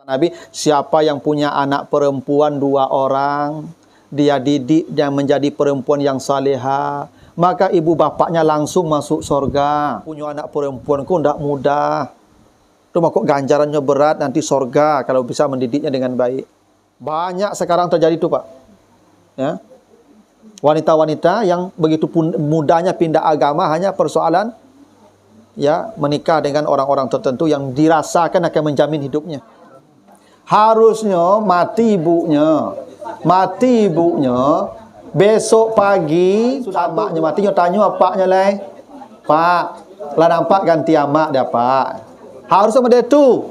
Nabi, siapa yang punya anak perempuan 2 orang, dia didik dan menjadi perempuan yang salehah, maka ibu bapaknya langsung masuk surga. Punya anak perempuan ku tidak mudah. Itu kok ganjarannya berat, nanti surga kalau bisa mendidiknya dengan baik. Banyak sekarang terjadi itu, Pak. Ya. Wanita-wanita yang begitu mudahnya pindah agama hanya persoalan ya menikah dengan orang-orang tertentu yang dirasakan akan menjamin hidupnya. Harusnya mati ibunya, besok pagi sudah maknya matinya tanya apaknya lah, Pak, lah nampak ganti amak dah Pak. Harus sama dia tu,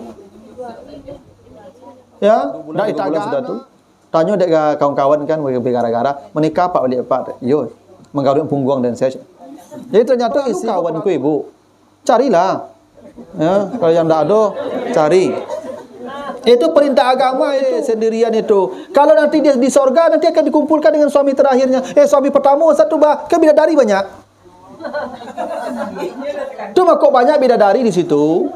ya, dah itaga sudah tu. Tanya dek kawan-kawan kan gara-gara menikah Pak balik Pak, yo, menggaruk punggung dan saya. Jadi ternyata istri kawanku ibu, carilah, ya, kalau yang tak ada cari. Itu perintah agama itu sendirian itu. Kalau nanti dia di sorga nanti akan dikumpulkan dengan suami terakhirnya. Suami pertama satu kan bidadari banyak. Cuma kok banyak bidadari di situ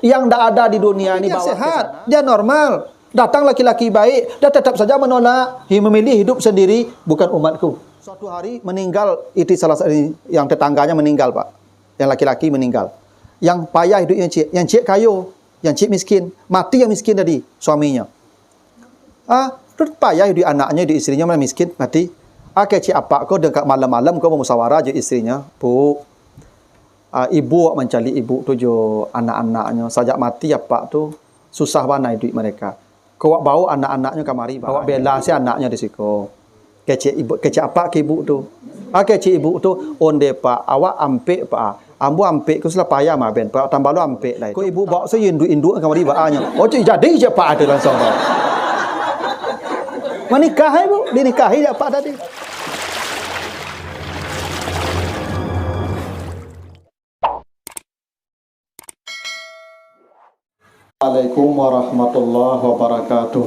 yang tidak ada di dunia ini. Dia sehat, dia normal. Datang laki-laki baik, dia tetap saja menolak, memilih hidup sendiri, bukan umatku. Suatu hari meninggal, itu salah satu yang tetangganya meninggal Pak. Yang laki-laki meninggal. Yang payah hidupnya cik, yang cik kayu. Yang cik miskin, mati yang miskin tadi suaminya. Terus payah di anaknya, di istrinya mana miskin, mati. Ke cik apa kau dekat malam-malam kau musyawarah je istrinya, Bu. Ibu mencari ibu tu jo anak-anaknya, sajak mati apa tu susah mana hidup mereka. Kau bawa anak-anaknya kamari, bawa bela si anaknya di situ. Ke cik apa ke ibu tu. Ke cik ibu tu onde Pak, awak ampek Pak. Ambu ampek ku sudah payah mah ben, Pak tambah lu ampek lah. Ku ibu bawa saya induk kamari baanya. Oh cik jadi je Pak ada langsung. Menikah ibu, dinikahi je Pak tadi. Assalamualaikum warahmatullahi wabarakatuh.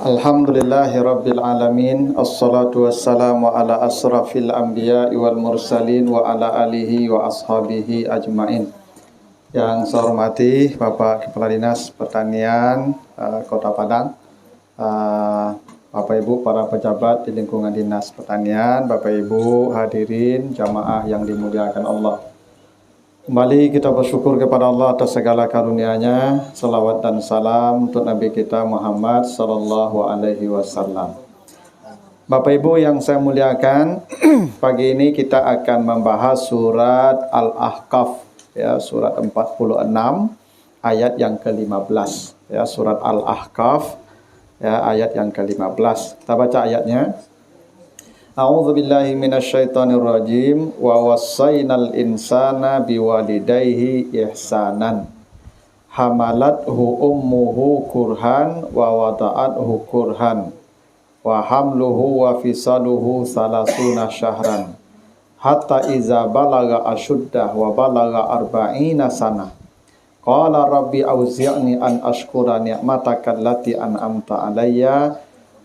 Alhamdulillahi rabbil alamin. Assalatu wassalamu ala asrafil anbiya'i wal mursalin wa ala alihi wa ashabihi ajmain. Yang saya hormati Bapak Kepala Dinas Pertanian Kota Padang, Bapak Ibu para pejabat di lingkungan Dinas Pertanian, Bapak Ibu hadirin jamaah yang dimuliakan Allah. Kembali kita bersyukur kepada Allah atas segala karunia-Nya. Salawat dan salam untuk Nabi kita Muhammad sallallahu alaihi wasallam. Bapak Ibu yang saya muliakan, pagi ini kita akan membahas surat Al-Ahqaf, ya, surat 46 ayat yang ke-15, ya, surat Al-Ahqaf, ya, ayat yang ke-15. Kita baca ayatnya. A'udzu billahi minasyaitonir rajim wa wassaynal insana biwalidayhi ihsanan hamalathu ummuhu kurhan wa wada'athu kurhan wa hamluhu wa fisaluhu salasuna syahran hatta iza balaga asyuddah wa balaga arba'ina sana qala rabbi auzi'ni an ashkura ni'mataka allati an'amta alayya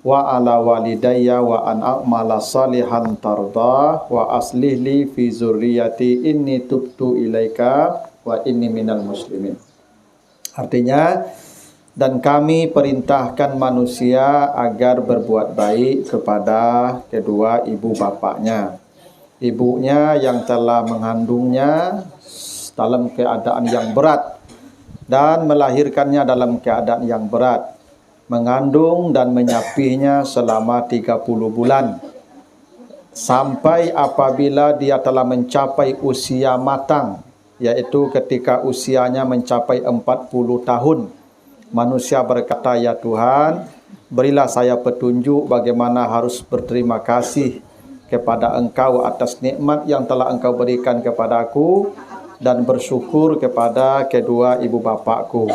wa ala walidayya wa an a'mala salihan tardah wa aslih li fi zurriyati inni tubtu ilaika wa inni minal muslimin. Artinya, dan kami perintahkan manusia agar berbuat baik kepada kedua ibu bapaknya. Ibunya yang telah mengandungnya dalam keadaan yang berat dan melahirkannya dalam keadaan yang berat, mengandung dan menyapihnya selama 30 bulan sampai apabila dia telah mencapai usia matang, yaitu ketika usianya mencapai 40 tahun. Manusia berkata, ya Tuhan, berilah saya petunjuk bagaimana harus berterima kasih kepada Engkau atas nikmat yang telah Engkau berikan kepadaku dan bersyukur kepada kedua ibu bapakku.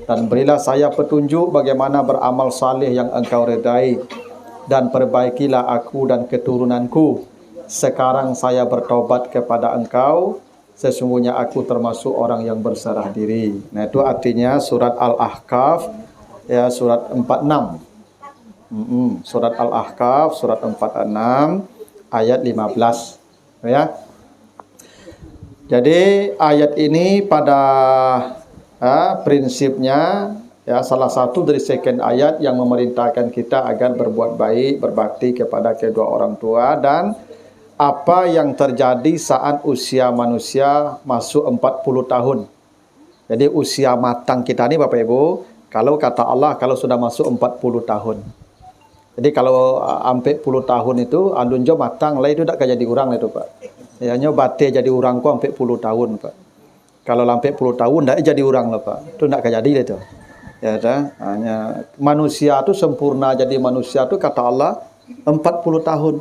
Dan berilah saya petunjuk bagaimana beramal saleh yang Engkau redai. Dan perbaikilah aku dan keturunanku. Sekarang saya bertobat kepada Engkau. Sesungguhnya aku termasuk orang yang berserah diri. Nah, itu artinya surat Al-Ahqaf, ya, surat 46. Surat Al-Ahqaf, surat 46, ayat 15. Ya. Jadi ayat ini pada prinsipnya ya salah satu dari sekian ayat yang memerintahkan kita agar berbuat baik, berbakti kepada kedua orang tua, dan apa yang terjadi saat usia manusia masuk 40 tahun. Jadi usia matang kita ni Bapak Ibu, kalau kata Allah kalau sudah masuk 40 tahun. Jadi kalau hampir 10 tahun itu andun jo matang lah itu tak jadi orang itu Pak. Ya nyo bate jadi orang ku hampir 10 tahun Pak. Kalau hampir 10 tahun tak jadi orang lah Pak. Itu tak jadi itu. Ya dah, hanya manusia itu sempurna jadi manusia itu kata Allah 40 tahun.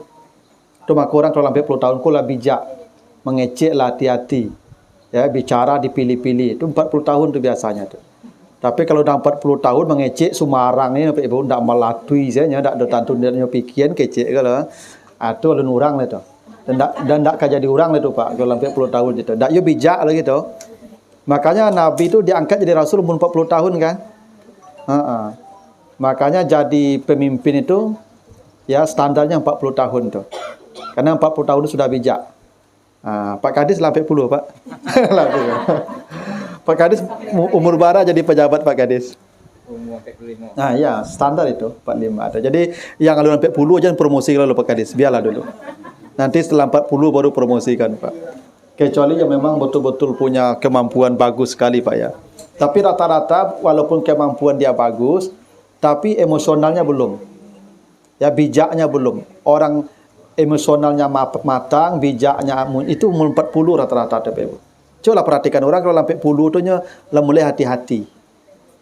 Itu maka orang kalau hampir 10 tahun ku lah bijak, mengecek lah hati-hati. Ya, bicara dipilih-pilih. Itu 40 tahun tu biasanya tu. Tapi kalau dah 40 tahun mengecek sumarang ni Bapak Ibu ndak melatui saya ndak ada tantu dia pikiran kecek ke lah. Itu alun orang lah tu. Dan ndak jadi orang lah tu Pak. Kalau hampir 10 tahun gitu. Ndak yo bijak lah gitu. Makanya Nabi tu diangkat jadi rasul umur 40 tahun kan? Makanya jadi pemimpin itu ya standarnya 40 tahun tu. Karena 40 tahun itu sudah bijak. Pak Kadis sampai 10 Pak. Pak Kadis umur bara jadi pejabat Pak Kadis. Umur 45. Nah ya standar itu 45 ada. Jadi yang kalau sampai 10 jangan promosi kalau Pak Kadis, biarlah dulu. Nanti setelah 40 baru promosikan Pak. Kecuali yang memang betul-betul punya kemampuan bagus sekali Pak ya. Tapi rata-rata walaupun kemampuan dia bagus, tapi emosionalnya belum. Ya bijaknya belum. Orang emosionalnya matang, bijaknya itu umur 40 rata-rata Bapak. Coba perhatikan orang kalau sampai 10 tu nya mulai hati-hati.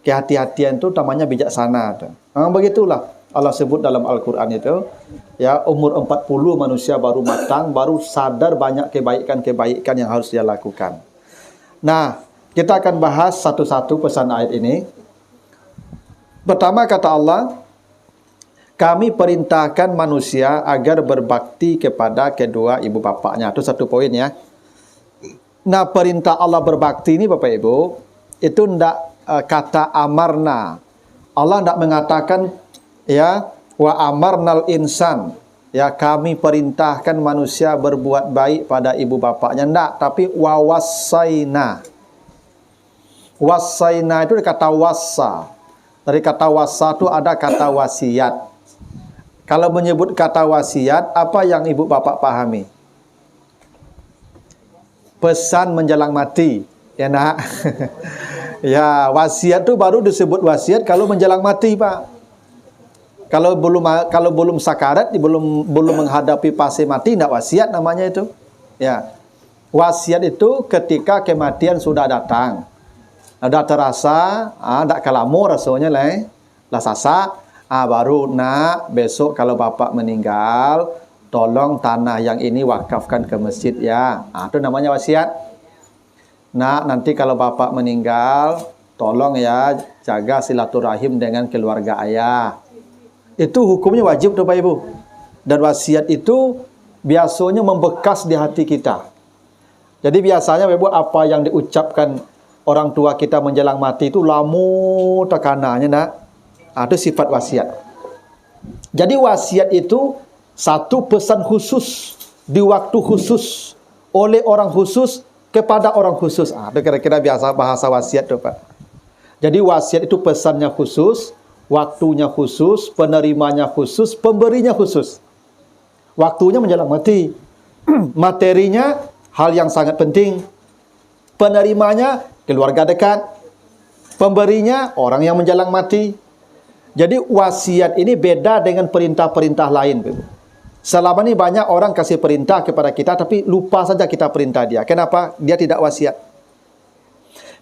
Kehati-hatian itu namanya bijaksana. Begitulah Allah sebut dalam Al-Qur'an itu, ya umur 40 manusia baru matang, baru sadar banyak kebaikan-kebaikan yang harus dia lakukan. Nah, kita akan bahas satu-satu pesan ayat ini. Pertama kata Allah, kami perintahkan manusia agar berbakti kepada kedua ibu bapaknya. Itu satu poin ya. Nah, perintah Allah berbakti ini Bapak Ibu, itu tidak kata amarna. Allah tidak mengatakan ya wa amarnal insan. Ya kami perintahkan manusia berbuat baik pada ibu bapaknya. Tidak, tapi wawasaina. Wasaina itu dari kata wasa. Dari kata wasa itu ada kata wasiat. Kalau menyebut kata wasiat, apa yang ibu bapak pahami? Pesan menjelang mati. Ya nak. Ya, wasiat itu baru disebut wasiat kalau menjelang mati, Pak. Kalau belum sakarat, belum menghadapi fase mati, tidak wasiat namanya itu. Ya. Wasiat itu ketika kematian sudah datang. Ada terasa, tak kalamu rasanya lah sasak. Baru nak besok kalau bapak meninggal, tolong tanah yang ini wakafkan ke masjid ya. Itu namanya wasiat. Nah, nanti kalau bapak meninggal, tolong ya jaga silaturahim dengan keluarga ayah. Itu hukumnya wajib tuh Pak Ibu. Dan wasiat itu biasanya membekas di hati kita. Jadi biasanya Pak Ibu apa yang diucapkan orang tua kita menjelang mati itu lamu tekanannya nak. Itu sifat wasiat. Jadi wasiat itu satu pesan khusus di waktu khusus oleh orang khusus kepada orang khusus. Itu kira-kira biasa bahasa wasiat tuh Pak. Jadi wasiat itu pesannya khusus, waktunya khusus, penerimanya khusus, pemberinya khusus. Waktunya menjelang mati. Materinya hal yang sangat penting. Penerimanya keluarga dekat. Pemberinya orang yang menjelang mati. Jadi wasiat ini beda dengan perintah-perintah lain. Selama ini banyak orang kasih perintah kepada kita tapi lupa saja kita perintah dia. Kenapa? Dia tidak wasiat.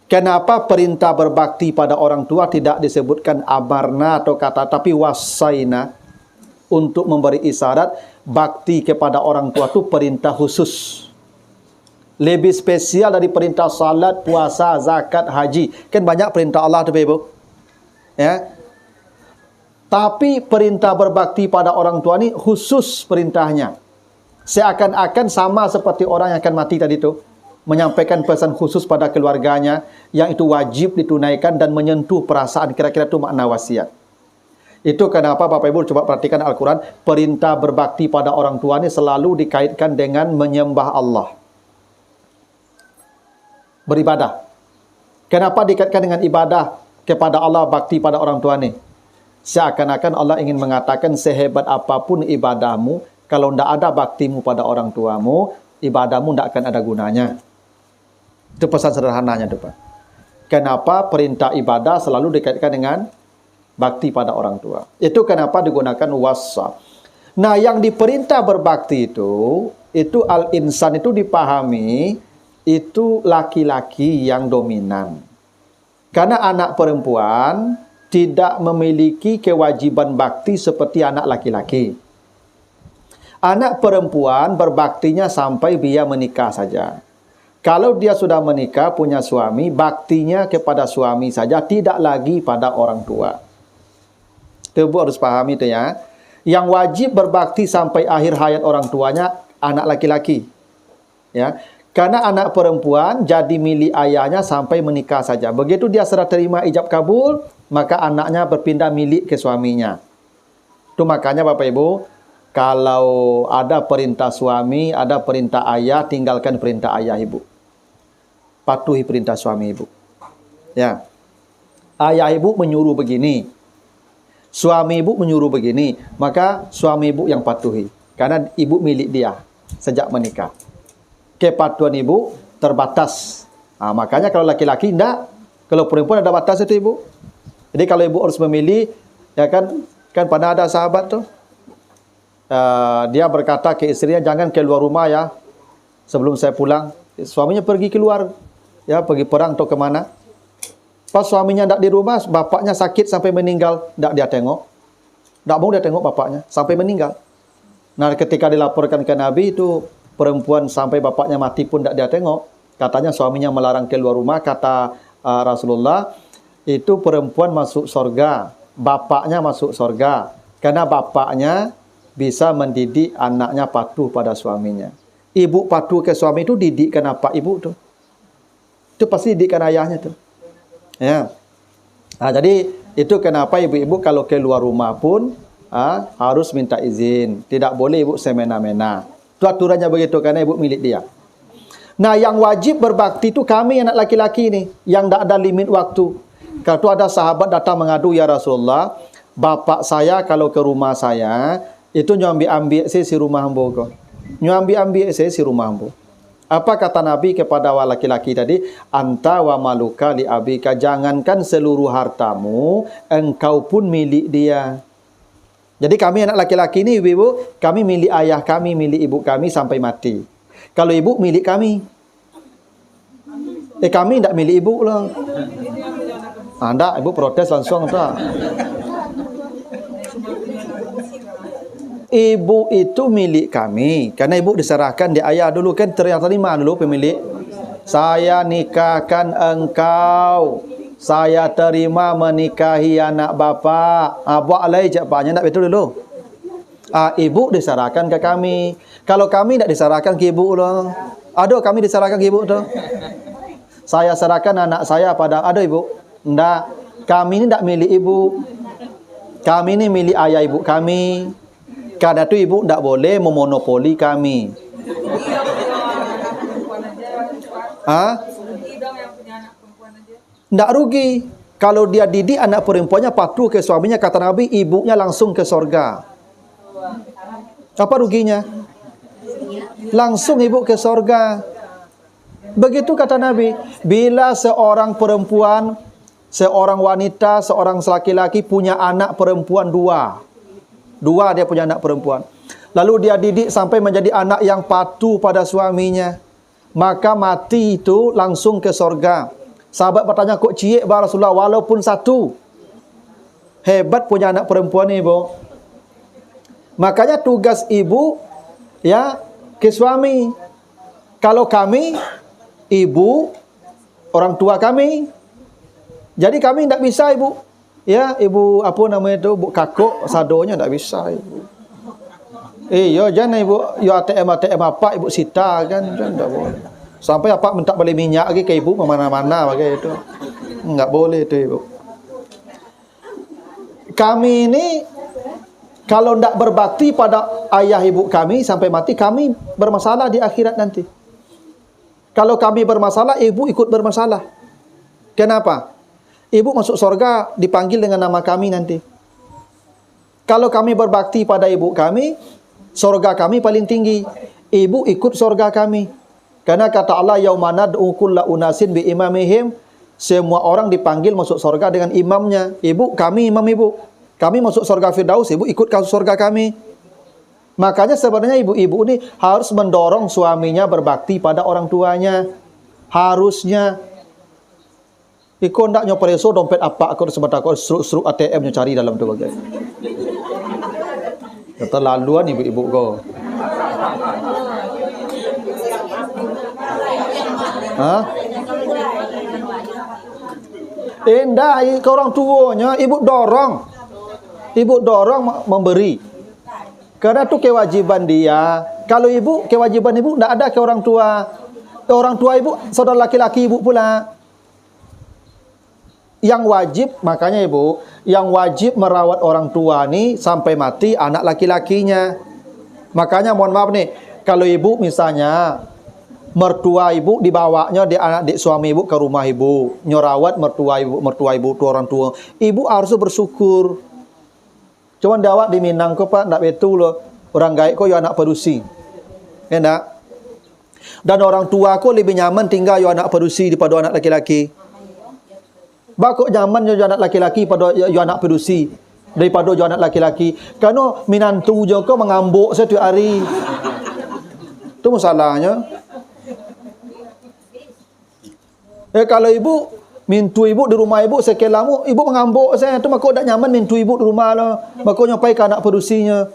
Kenapa perintah berbakti pada orang tua tidak disebutkan amarna atau kata tapi wasaina untuk memberi isyarat bakti kepada orang tua itu perintah khusus. Lebih spesial dari perintah salat, puasa, zakat, haji. Kan banyak perintah Allah tu Ibu. Ya. Tapi perintah berbakti pada orang tua ni khusus perintahnya. Seakan-akan sama seperti orang yang akan mati tadi tu. Menyampaikan pesan khusus pada keluarganya. Yang itu wajib ditunaikan dan menyentuh perasaan. Kira-kira itu makna wasiat. Itu kenapa Bapak Ibu coba perhatikan Al-Quran. Perintah berbakti pada orang tua ni selalu dikaitkan dengan menyembah Allah. beribadah. Kenapa dikaitkan dengan ibadah kepada Allah, bakti pada orang tua ni? Seakan-akan Allah ingin mengatakan sehebat apapun ibadahmu, kalau tidak ada baktimu pada orang tuamu, ibadahmu tidak akan ada gunanya. Itu pesan sederhananya, Pak. Kenapa perintah ibadah selalu dikaitkan dengan bakti pada orang tua? Itu kenapa digunakan wassa. Nah, yang diperintah berbakti itu al-insan itu dipahami, itu laki-laki yang dominan. Karena anak perempuan tidak memiliki kewajiban bakti seperti anak laki-laki. Anak perempuan berbaktinya sampai dia menikah saja. Kalau dia sudah menikah, punya suami, baktinya kepada suami saja, tidak lagi pada orang tua. Itu Bu harus pahami itu ya. Yang wajib berbakti sampai akhir hayat orang tuanya anak laki-laki. Ya. Karena anak perempuan jadi milik ayahnya sampai menikah saja. Begitu dia serah terima ijab kabul, maka anaknya berpindah milik ke suaminya. Itu makanya Bapak Ibu, kalau ada perintah suami, ada perintah ayah, tinggalkan perintah ayah ibu. Patuhi perintah suami ibu. Ya. Ayah ibu menyuruh begini, suami ibu menyuruh begini, maka suami ibu yang patuhi. Karena ibu milik dia sejak menikah. Kepatuhan ibu terbatas. Nah, makanya kalau laki-laki tidak, kalau perempuan ada batas itu ibu. Jadi kalau ibu harus memilih, ya kan pernah ada sahabat tuh, dia berkata ke istrinya, jangan keluar rumah ya, sebelum saya pulang. Suaminya pergi keluar, ya pergi perang atau kemana. Pas suaminya tidak di rumah, bapaknya sakit sampai meninggal, tidak dia tengok. Tidak mau dia tengok bapaknya, sampai meninggal. Nah ketika dilaporkan ke Nabi itu, perempuan sampai bapaknya mati pun tidak dia tengok. Katanya suaminya melarang keluar rumah. Kata Rasulullah, itu perempuan masuk surga, bapaknya masuk surga. Karena bapaknya bisa mendidik anaknya patuh pada suaminya. Ibu patuh ke suami itu didikkan apa ibu tuh? Itu pasti didikkan ayahnya tuh. Ya. Nah, jadi itu kenapa ibu-ibu kalau keluar rumah pun harus minta izin. Tidak boleh ibu semena-mena. Itu aturannya begitu karena ibu milik dia. Nah, yang wajib berbakti itu kami anak laki-laki ini yang tidak ada limit waktu. Kalau ada sahabat datang mengadu, ya Rasulullah, bapak saya kalau ke rumah saya itu nyambi-ambil saya si rumah hamba kok. Nyambi-ambil saya si rumah hamba. Apa kata Nabi kepada laki-laki tadi? Anta wa maluka li abika, jangankan seluruh hartamu, engkau pun milik dia. Jadi kami anak laki-laki ini ibu-ibu, kami milik ayah kami, milik ibu kami sampai mati. Kalau ibu milik kami. Kami tidak milik ibu loh. Anda ibu protes langsung tak? Ibu itu milik kami karena ibu diserahkan di ayah dulu kan, ternyata lima dulu pemilik. Saya nikahkan engkau, saya terima menikahi anak bapak. Buat alai cepatnya nak betul dulu. Ibu diserahkan ke kami. Kalau kami tidak diserahkan ke ibu loh. Aduh kami diserahkan ke ibu tuh. Saya serahkan anak saya pada ibu. Tidak, kami ini tidak milik ibu. Kami ini milik ayah ibu kami. Karena itu ibu tidak boleh memonopoli kami. Tidak rugi. Kalau dia didik anak perempuannya patuh ke suaminya, kata Nabi, ibunya langsung ke surga. Apa ruginya? Langsung ibu ke surga. Begitu kata Nabi. Bila seorang perempuan, seorang wanita, seorang laki-laki punya anak perempuan dua dia punya anak perempuan. Lalu dia didik sampai menjadi anak yang patuh pada suaminya. Maka mati itu langsung ke surga. Sahabat bertanya, kok ciek bah Rasulullah walaupun satu? Hebat punya anak perempuan ni ibu. Makanya tugas ibu ya ke suami. Kalau kami, ibu, orang tua kami. Jadi kami tidak bisa ibu. Ya, ibu apa namanya itu, bu kakuk sadonya tidak bisa ibu. Yo jangan ibu, yo ATM apa ibu sita kan tidak boleh. Sampai apa minta beli minyak lagi ke ibu mana-mana pakai itu. Enggak boleh itu ibu. Kami ini kalau tidak berbakti pada ayah ibu kami sampai mati, kami bermasalah di akhirat nanti. Kalau kami bermasalah, ibu ikut bermasalah. Kenapa? Ibu masuk surga dipanggil dengan nama kami nanti. Kalau kami berbakti pada ibu kami, surga kami paling tinggi. Ibu ikut surga kami. Karena kata Allah, yauma nad'u kulla unasin bi imamihim, semua orang dipanggil masuk surga dengan imamnya. Ibu, kami imam ibu. Kami masuk surga Firdaus, ibu ikut ke surga kami. Makanya sebenarnya ibu-ibu ini harus mendorong suaminya berbakti pada orang tuanya. Harusnya. Iko ndak nyopreso dompet apa aku sebentar aku seruk ATM nya cari dalam tu bagai. Keterlaluan ibu-ibu kau. Hah? Endah ke orang tuanya, ibu dorong. Ibu dorong memberi. Karena itu kewajiban dia. Kalau ibu, kewajiban ibu tidak ada ke orang tua. Orang tua ibu, saudara laki-laki ibu pula. Yang wajib, makanya ibu, yang wajib merawat orang tua ni sampai mati anak laki-lakinya. Makanya mohon maaf nih, kalau ibu misalnya mertua ibu dibawanya di anak dik suami ibu ke rumah ibu, nyorawat mertua ibu tu orang tua, ibu harus bersyukur. Cuman dawat di Minang ko pak, ndak betul loh. Orang gaib ko yo anak perusi. Ya ndak? Dan orang tua ko lebih nyaman tinggal yo anak perusi daripada anak laki-laki. Bakok nyaman yo anak laki-laki pada yo anak perusi daripada yo anak laki-laki. Karena minantu jo ko mengambuk setiap hari. Itu masalahnya. Kalau ibu mintu ibu di rumah ibu sekelamu, ibu mengambuk saya tu makok dak nyaman mintu ibu di rumah lah. Makok nyampai ke anak perusinya.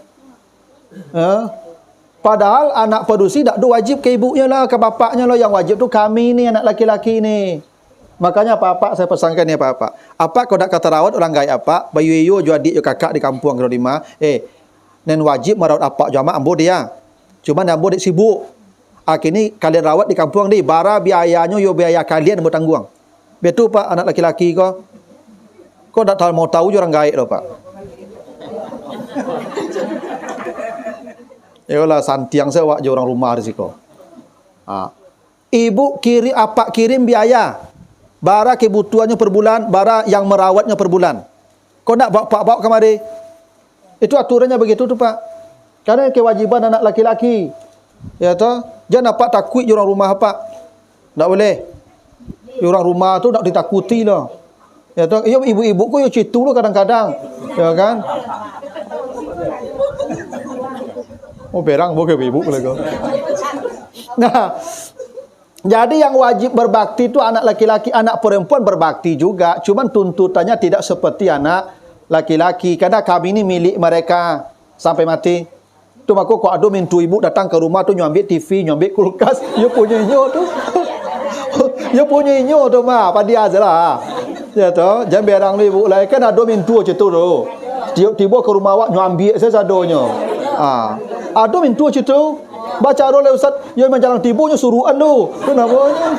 Padahal anak perusi dak wajib ke ibunya lah, ke bapaknya lah, yang wajib tu kami ni anak laki-laki ni. Makanya apa saya pesankan ni apa. Apa kau dak kata rawat orang gaib apa, bayu yo jo adik yo kakak di kampung kalau lima, nen wajib merawat apa jamaah ambo dia. Cuma ambo dik sibuk. Kini kalian rawat di kampung ni, bara biayanya yo biaya kalian bertanggung. Betul pak anak laki-laki kau. Kau dak tahu mau tahu jo orang gaib lo pak. Yalah santiang saya wak jo orang rumah risiko. Ibu kirim biaya. Bara kebutuhannya per bulan, bara yang merawatnya per bulan. Kau nak bawa kemari? Itu aturannya begitu tu pak. Karena kewajiban anak laki-laki. Ya toh, jangan apa takut orang rumah apa. Tak boleh. Orang rumah tu nak ditakuti lah. Ya toh, ibu-ibu ko yo citu lo kadang-kadang. Ya kan? Oh perang bukan ibu lagi. Nah, jadi yang wajib berbakti itu anak laki-laki, anak perempuan berbakti juga. Cuman tuntutannya tidak seperti anak laki-laki. Karena kami ini milik mereka sampai mati. Tu maka kau ada mintu ibu datang ke rumah tu nyambil TV, nyambil kulkas, you punya inyo tu. You punya inyo tu mah, pada dia ajalah. Ya tu, jangan berang ni ibu lah. Kan ada mintu macam tu tu. Tiba ke rumah awak nyambil saya sadonya. Ada mintu macam tu. Baca oleh ustaz, yang menjalang tibunya suruhan tu. Tu namanya.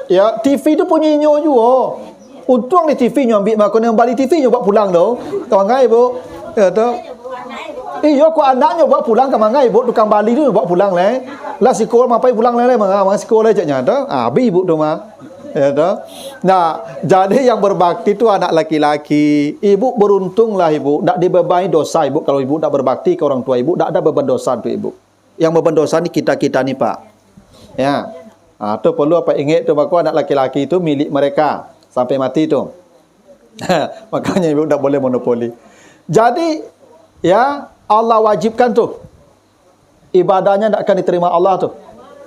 Ya, TV tu punya inyo juga. Untung di TV nyo ambil makon yang balik TV nyo bawa pulang tu. Kawan ngai bu. Ya tu. Iyo ko anaknya bawa pulang ke mangai bu, tukang Bali tu bawa pulang le. Lah sekolah mapai pulang le mang sekolah je nya tu. Abi ibu tu mah. Ya tu. Nah, jadi yang berbakti tu anak laki-laki. Ibu beruntunglah ibu, tak dibebani dosa ibu kalau ibu tak berbakti ke orang tua ibu, tak ada beban dosa tu ibu. Yang beban dosa ni kita-kita ni pak. Ya. Tu perlu apa ingat tu baku anak laki-laki itu milik mereka sampai mati tu. Makanya ibu tak boleh monopoli. Jadi ya Allah wajibkan tu. Ibadahnya tak akan diterima Allah tu.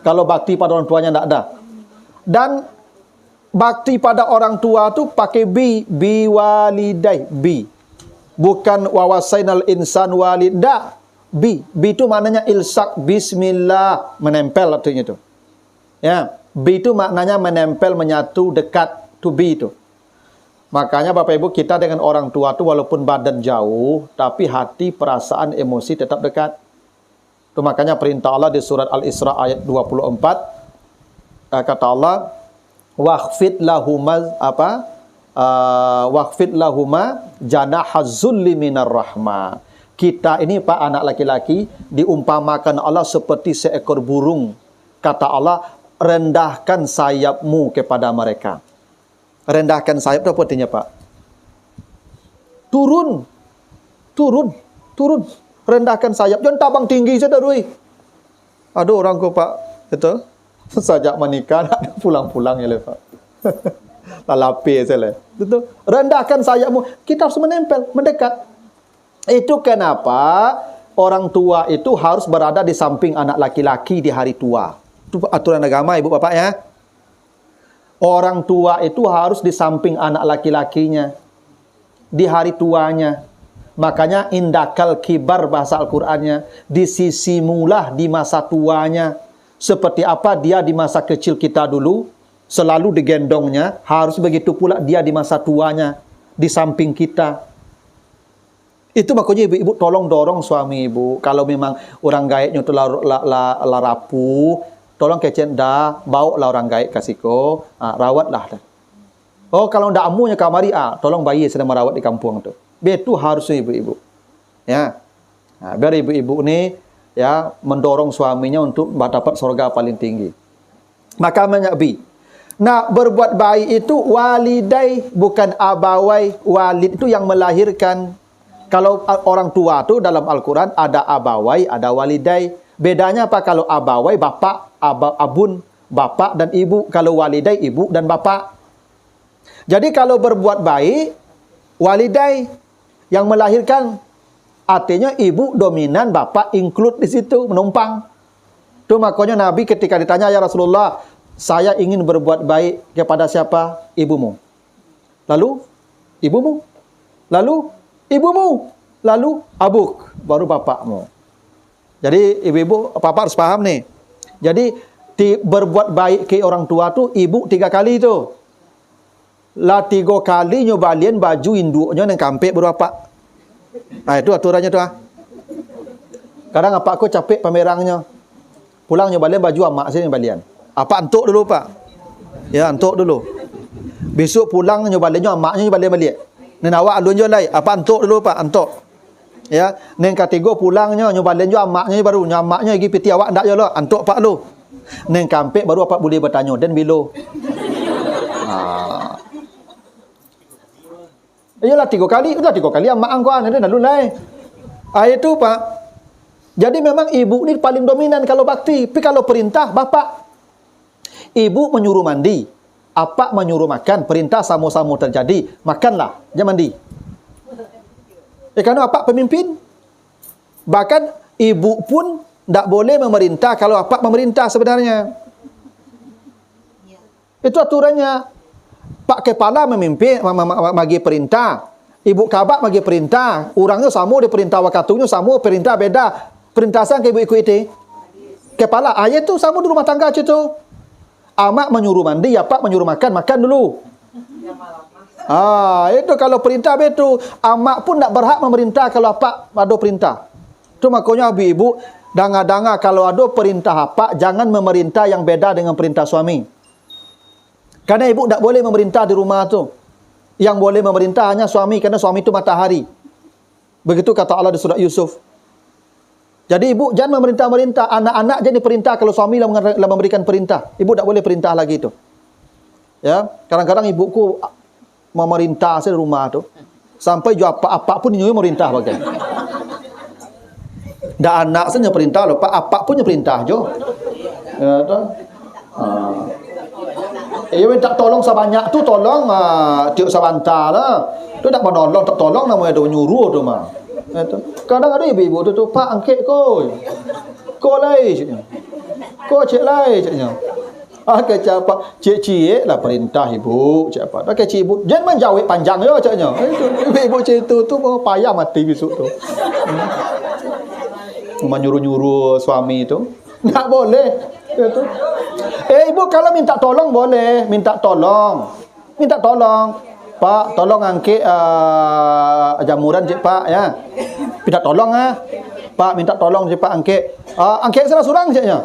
Kalau bakti pada orang tuanya tak ada. Dan bakti pada orang tua tu pakai bi walidai, bi. Bukan wawasainal insan walida. Bi tu maknanya ilsak bismillah, menempel artinya tu. Ya, bi tu maknanya menempel, menyatu, dekat, to be tu. Makanya Bapak Ibu, kita dengan orang tua tu walaupun badan jauh, tapi hati, perasaan, emosi tetap dekat. Itu makanya perintah Allah di surat Al-Isra ayat 24. Kata Allah, waqfid lahuma waqfid lahuma janahaz zulli minar rahmah. Kita ini Pak anak laki-laki diumpamakan Allah seperti seekor burung. Kata Allah, rendahkan sayapmu kepada mereka. Rendahkan sayap itu apa artinya Pak? Turun. Rendahkan sayap. Jangan tabang tinggi saja Rui. Ada orang kok Pak, itu sajak menikah nak pulang-pulang ya Pak. Lalapi saja. Itu rendahkan sayapmu. Kita harus menempel, mendekat. Itu kenapa orang tua itu harus berada di samping anak laki-laki di hari tua. Itu aturan agama Ibu Bapak ya. Orang tua itu harus di samping anak laki-lakinya di hari tuanya. Makanya indakal kibar bahasa Al-Qur'annya, disisimulah di masa tuanya. Seperti apa dia di masa kecil kita dulu, selalu digendongnya, harus begitu pula dia di masa tuanya, di samping kita. Itu makanya ibu-ibu tolong dorong suami ibu. Kalau memang orang gaibnya itu rapuh, tolong kecen dah, bawa lah orang gaib kasih ko, rawatlah dah. Oh kalau ndak amunya kamari, tolong bayi sedang merawat di kampung tu. Itu harusnya ibu-ibu. Ya. Nah, biar ibu-ibu ni ya mendorong suaminya untuk dapat surga paling tinggi. Maka menyabi. Nah, berbuat baik itu walidai bukan abawai. Walid itu yang melahirkan. Kalau orang tua tu dalam Al-Quran ada abawai, ada walidai. Bedanya apa kalau abawai bapak, abun, bapak dan ibu. Kalau walidai ibu dan bapak. Jadi kalau berbuat baik, walidai yang melahirkan, artinya ibu dominan, bapak include di situ, menumpang. Itu makanya Nabi ketika ditanya, ya Rasulullah, saya ingin berbuat baik kepada siapa? Ibumu. Lalu ibumu. Lalu ibumu. Lalu abuk, baru bapakmu. Jadi ibu-ibu, papa harus paham nih. Jadi berbuat baik ke orang tua tu ibu 3 kali tu. Lah 3 kali nyobalian baju induknya nang kampek berapa? Itu aturannya tu Kadang apa aku capek pamerangnya. Pulang nyobalian baju amak sini nyobalian. Apa antuk dulu Pak? Ya antuk dulu. Besok pulang nyobaliannya amaknya nyobalian balik. Nen awak alun jo lai. Apa antuk dulu Pak? Antuk. Ya, nen ketiga pulangnya nyobaliannya amaknya baru amaknya pergi piti awak ndak jo lo. Antuk Pak lu. Nen kampek baru apa boleh bertanya dan bilo. Iyalah 3 kali, udah 3 kali amak angkuan ada lalu lai. Itu Pak. Jadi memang ibu ni paling dominan kalau bakti, tapi kalau perintah bapak. Ibu menyuruh mandi, apak menyuruh makan, perintah sama-sama terjadi, makanlah, jangan mandi. Karena apak pemimpin. Bahkan ibu pun tak boleh memerintah kalau apak memerintah sebenarnya. Itu aturannya. Pak kepala memimpin, bagi perintah. Ibu kabak bagi perintah. Orangnya sama, dia perintah wakatunya sama, perintah beda. Perintah sang ke ibu ikuti. Kepala ayat tu sama di rumah tangga tu. Amak menyuruh mandi, apak menyuruh makan, makan dulu. Itu kalau perintah betul. Amak pun tak berhak memerintah kalau apak ada perintah. Itu makanya ibu-ibu, danga-danga kalau ada perintah apak, jangan memerintah yang beda dengan perintah suami. Karena ibu tak boleh memerintah di rumah tu. Yang boleh memerintah hanya suami, karena suami itu matahari. Begitu kata Allah di surat Yusuf. Jadi ibu jangan memerintah-merintah. Anak-anak jadi perintah kalau suami lah memberikan perintah. Ibu tak boleh perintah lagi tu. Ya, kadang-kadang ibuku memerintah saya di rumah tu. Sampai juga apa-apa pun dia memerintah bagai. Dah anak saja perintah loh, apa pun dia perintah jo. Ya tu. Minta tolong sebanyak tu tolong tiup sabanta lah. Tu tak menolong tak tolong namanya tu nyuruh tu mah. Kadang ada ibu-ibu tu Pak angket ko. Ko lai caknya. Ko cek lai caknya. Kata apa? Cik-cik lah perintah ibu, cak apa. Dak cik ibu jangan menjawab panjang yo caknya. Ibu cik tu mau payah mati besok tu. Menyuruh-nyuruh suami tu. Tak boleh. Itu. Ibu kalau minta tolong boleh, minta tolong. Minta tolong. Pak, tolong angkit jamuran cik Pak ya. Minta tolong Pak, minta tolong cik Pak angkit. Angkit salah surang ciknya.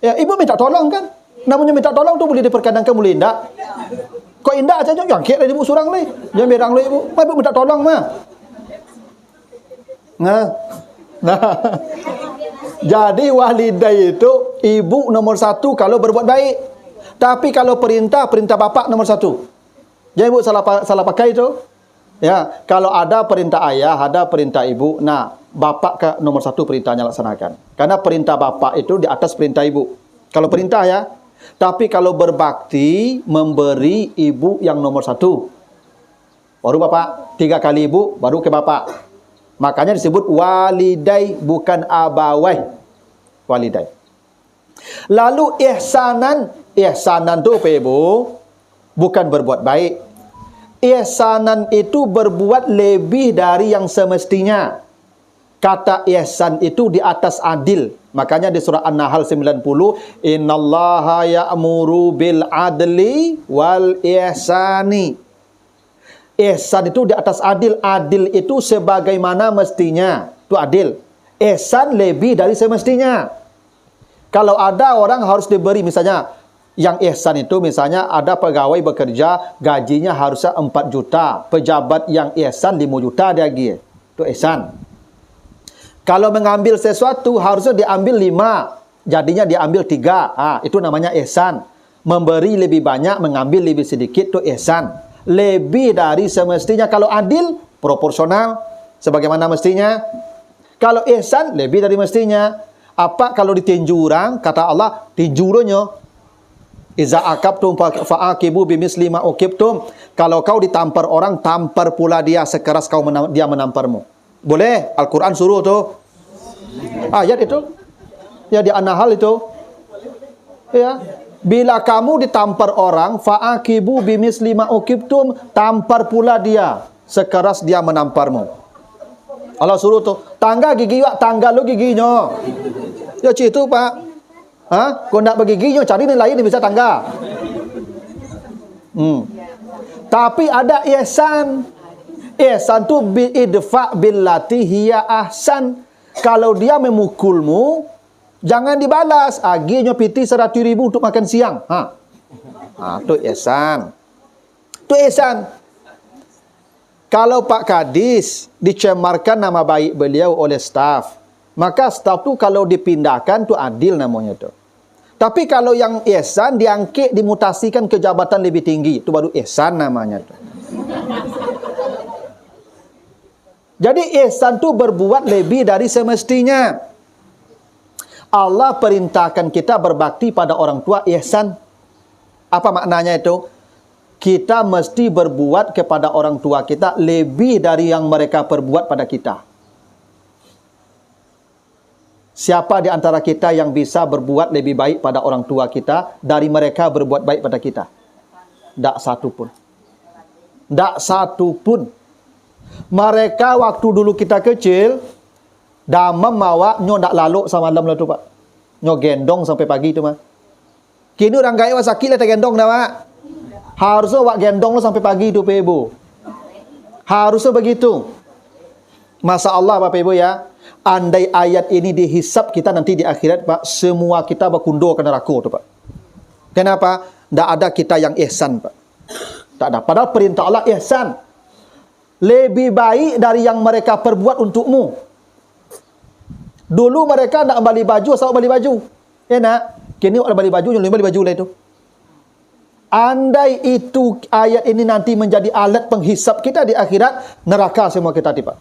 Ya, ibu minta tolong kan? Namanya minta tolong tu boleh diperkadangkan boleh indak. Kok indak aja angkit lah ibu surang ni. Jangan berang lu ibu. Ibu minta tolong mah. Nah. Nah. Jadi walidai itu ibu nomor satu kalau berbuat baik. Tapi kalau perintah bapak nomor satu. Jangan ibu salah pakai itu. Ya, kalau ada perintah ayah, ada perintah ibu. Nah, bapak ke nomor satu perintahnya laksanakan. Karena perintah bapak itu di atas perintah ibu. Kalau perintah ya. Tapi kalau berbakti, memberi ibu yang nomor satu. Baru bapak. 3 kali ibu, baru ke bapak. Makanya disebut walidai, bukan abawai. Walidai. Lalu ihsanan. Ihsanan tu Ibu, bukan berbuat baik. Ihsanan itu berbuat lebih dari yang semestinya. Kata ihsan itu di atas adil. Makanya di surah An-Nahl 90, innallaha ya'muru bil adli wal ihsani. Ihsan itu di atas adil. Adil itu sebagaimana mestinya. Itu adil. Ihsan lebih dari semestinya. Kalau ada orang harus diberi, misalnya, yang ihsan itu misalnya ada pegawai bekerja, gajinya harusnya 4 juta. Pejabat yang ihsan 5 juta dia gaji. Itu ihsan. Kalau mengambil sesuatu harusnya diambil 5. Jadinya diambil 3. Itu namanya ihsan. Memberi lebih banyak, mengambil lebih sedikit, itu ihsan. Lebih dari semestinya. Kalau adil, proporsional sebagaimana mestinya. Kalau ihsan, lebih dari mestinya. Apa kalau ditinju orang, kata Allah, tinjunya iza akabtum fa'aqibu bimisli ma uqibtum. Kalau kau ditampar orang, tampar pula dia sekeras dia menamparmu. Boleh? Al-Quran suruh tu. Ayat itu. Ya di An-Nahl itu. Ya. Bila kamu ditampar orang, fa'aqibu bimisli ma uqibtum, tampar pula dia sekeras dia menamparmu. Allah suruh tu, tangga gigi wak, tangga lu giginya. Ya itu Pak. Kau nak bergiginya, cari yang lain yang bisa tangga. Tapi ada ihsan. Ihsan tu bi'idfa billati hiya ahsan. Kalau dia memukulmu, jangan dibalas. Aginya piti 100.000 untuk makan siang. Itu ihsan. Itu ihsan. Kalau Pak Kadis dicemarkan nama baik beliau oleh staf, maka staf tu kalau dipindahkan tu adil namanya tu. Tapi kalau yang ihsan diangkat, dimutasikan ke jabatan lebih tinggi, itu baru ihsan namanya tu. Jadi ihsan tu berbuat lebih dari semestinya. Allah perintahkan kita berbakti pada orang tua, ihsan. Apa maknanya itu? Kita mesti berbuat kepada orang tua kita lebih dari yang mereka perbuat pada kita. Siapa di antara kita yang bisa berbuat lebih baik pada orang tua kita dari mereka berbuat baik pada kita? Tak satu pun. Tak satu pun. Mereka waktu dulu kita kecil, damam mawa nyo tak laluk sama malam lah tu Pak. Nyo gendong sampai pagi tu mah. Kini orang gaya sakit lah tak gendong dah Pak. Harusnya wak gendong lo sampai pagi tu Pak Ibu. Harusnya begitu. Masa Allah Bapak Ibu ya. Andai ayat ini dihisap kita nanti di akhirat Pak, semua kita berkundur ke neraka tu Pak. Kenapa? Tak ada kita yang ihsan Pak. Tak ada. Padahal perintah Allah ihsan. Lebih baik dari yang mereka perbuat untukmu. Dulu mereka nak beli baju, asal beli baju. Ya nak? Kini nak beli baju, nyolong beli baju lah itu. Andai itu ayat ini nanti menjadi alat penghisap kita di akhirat, neraka semua kita tiba.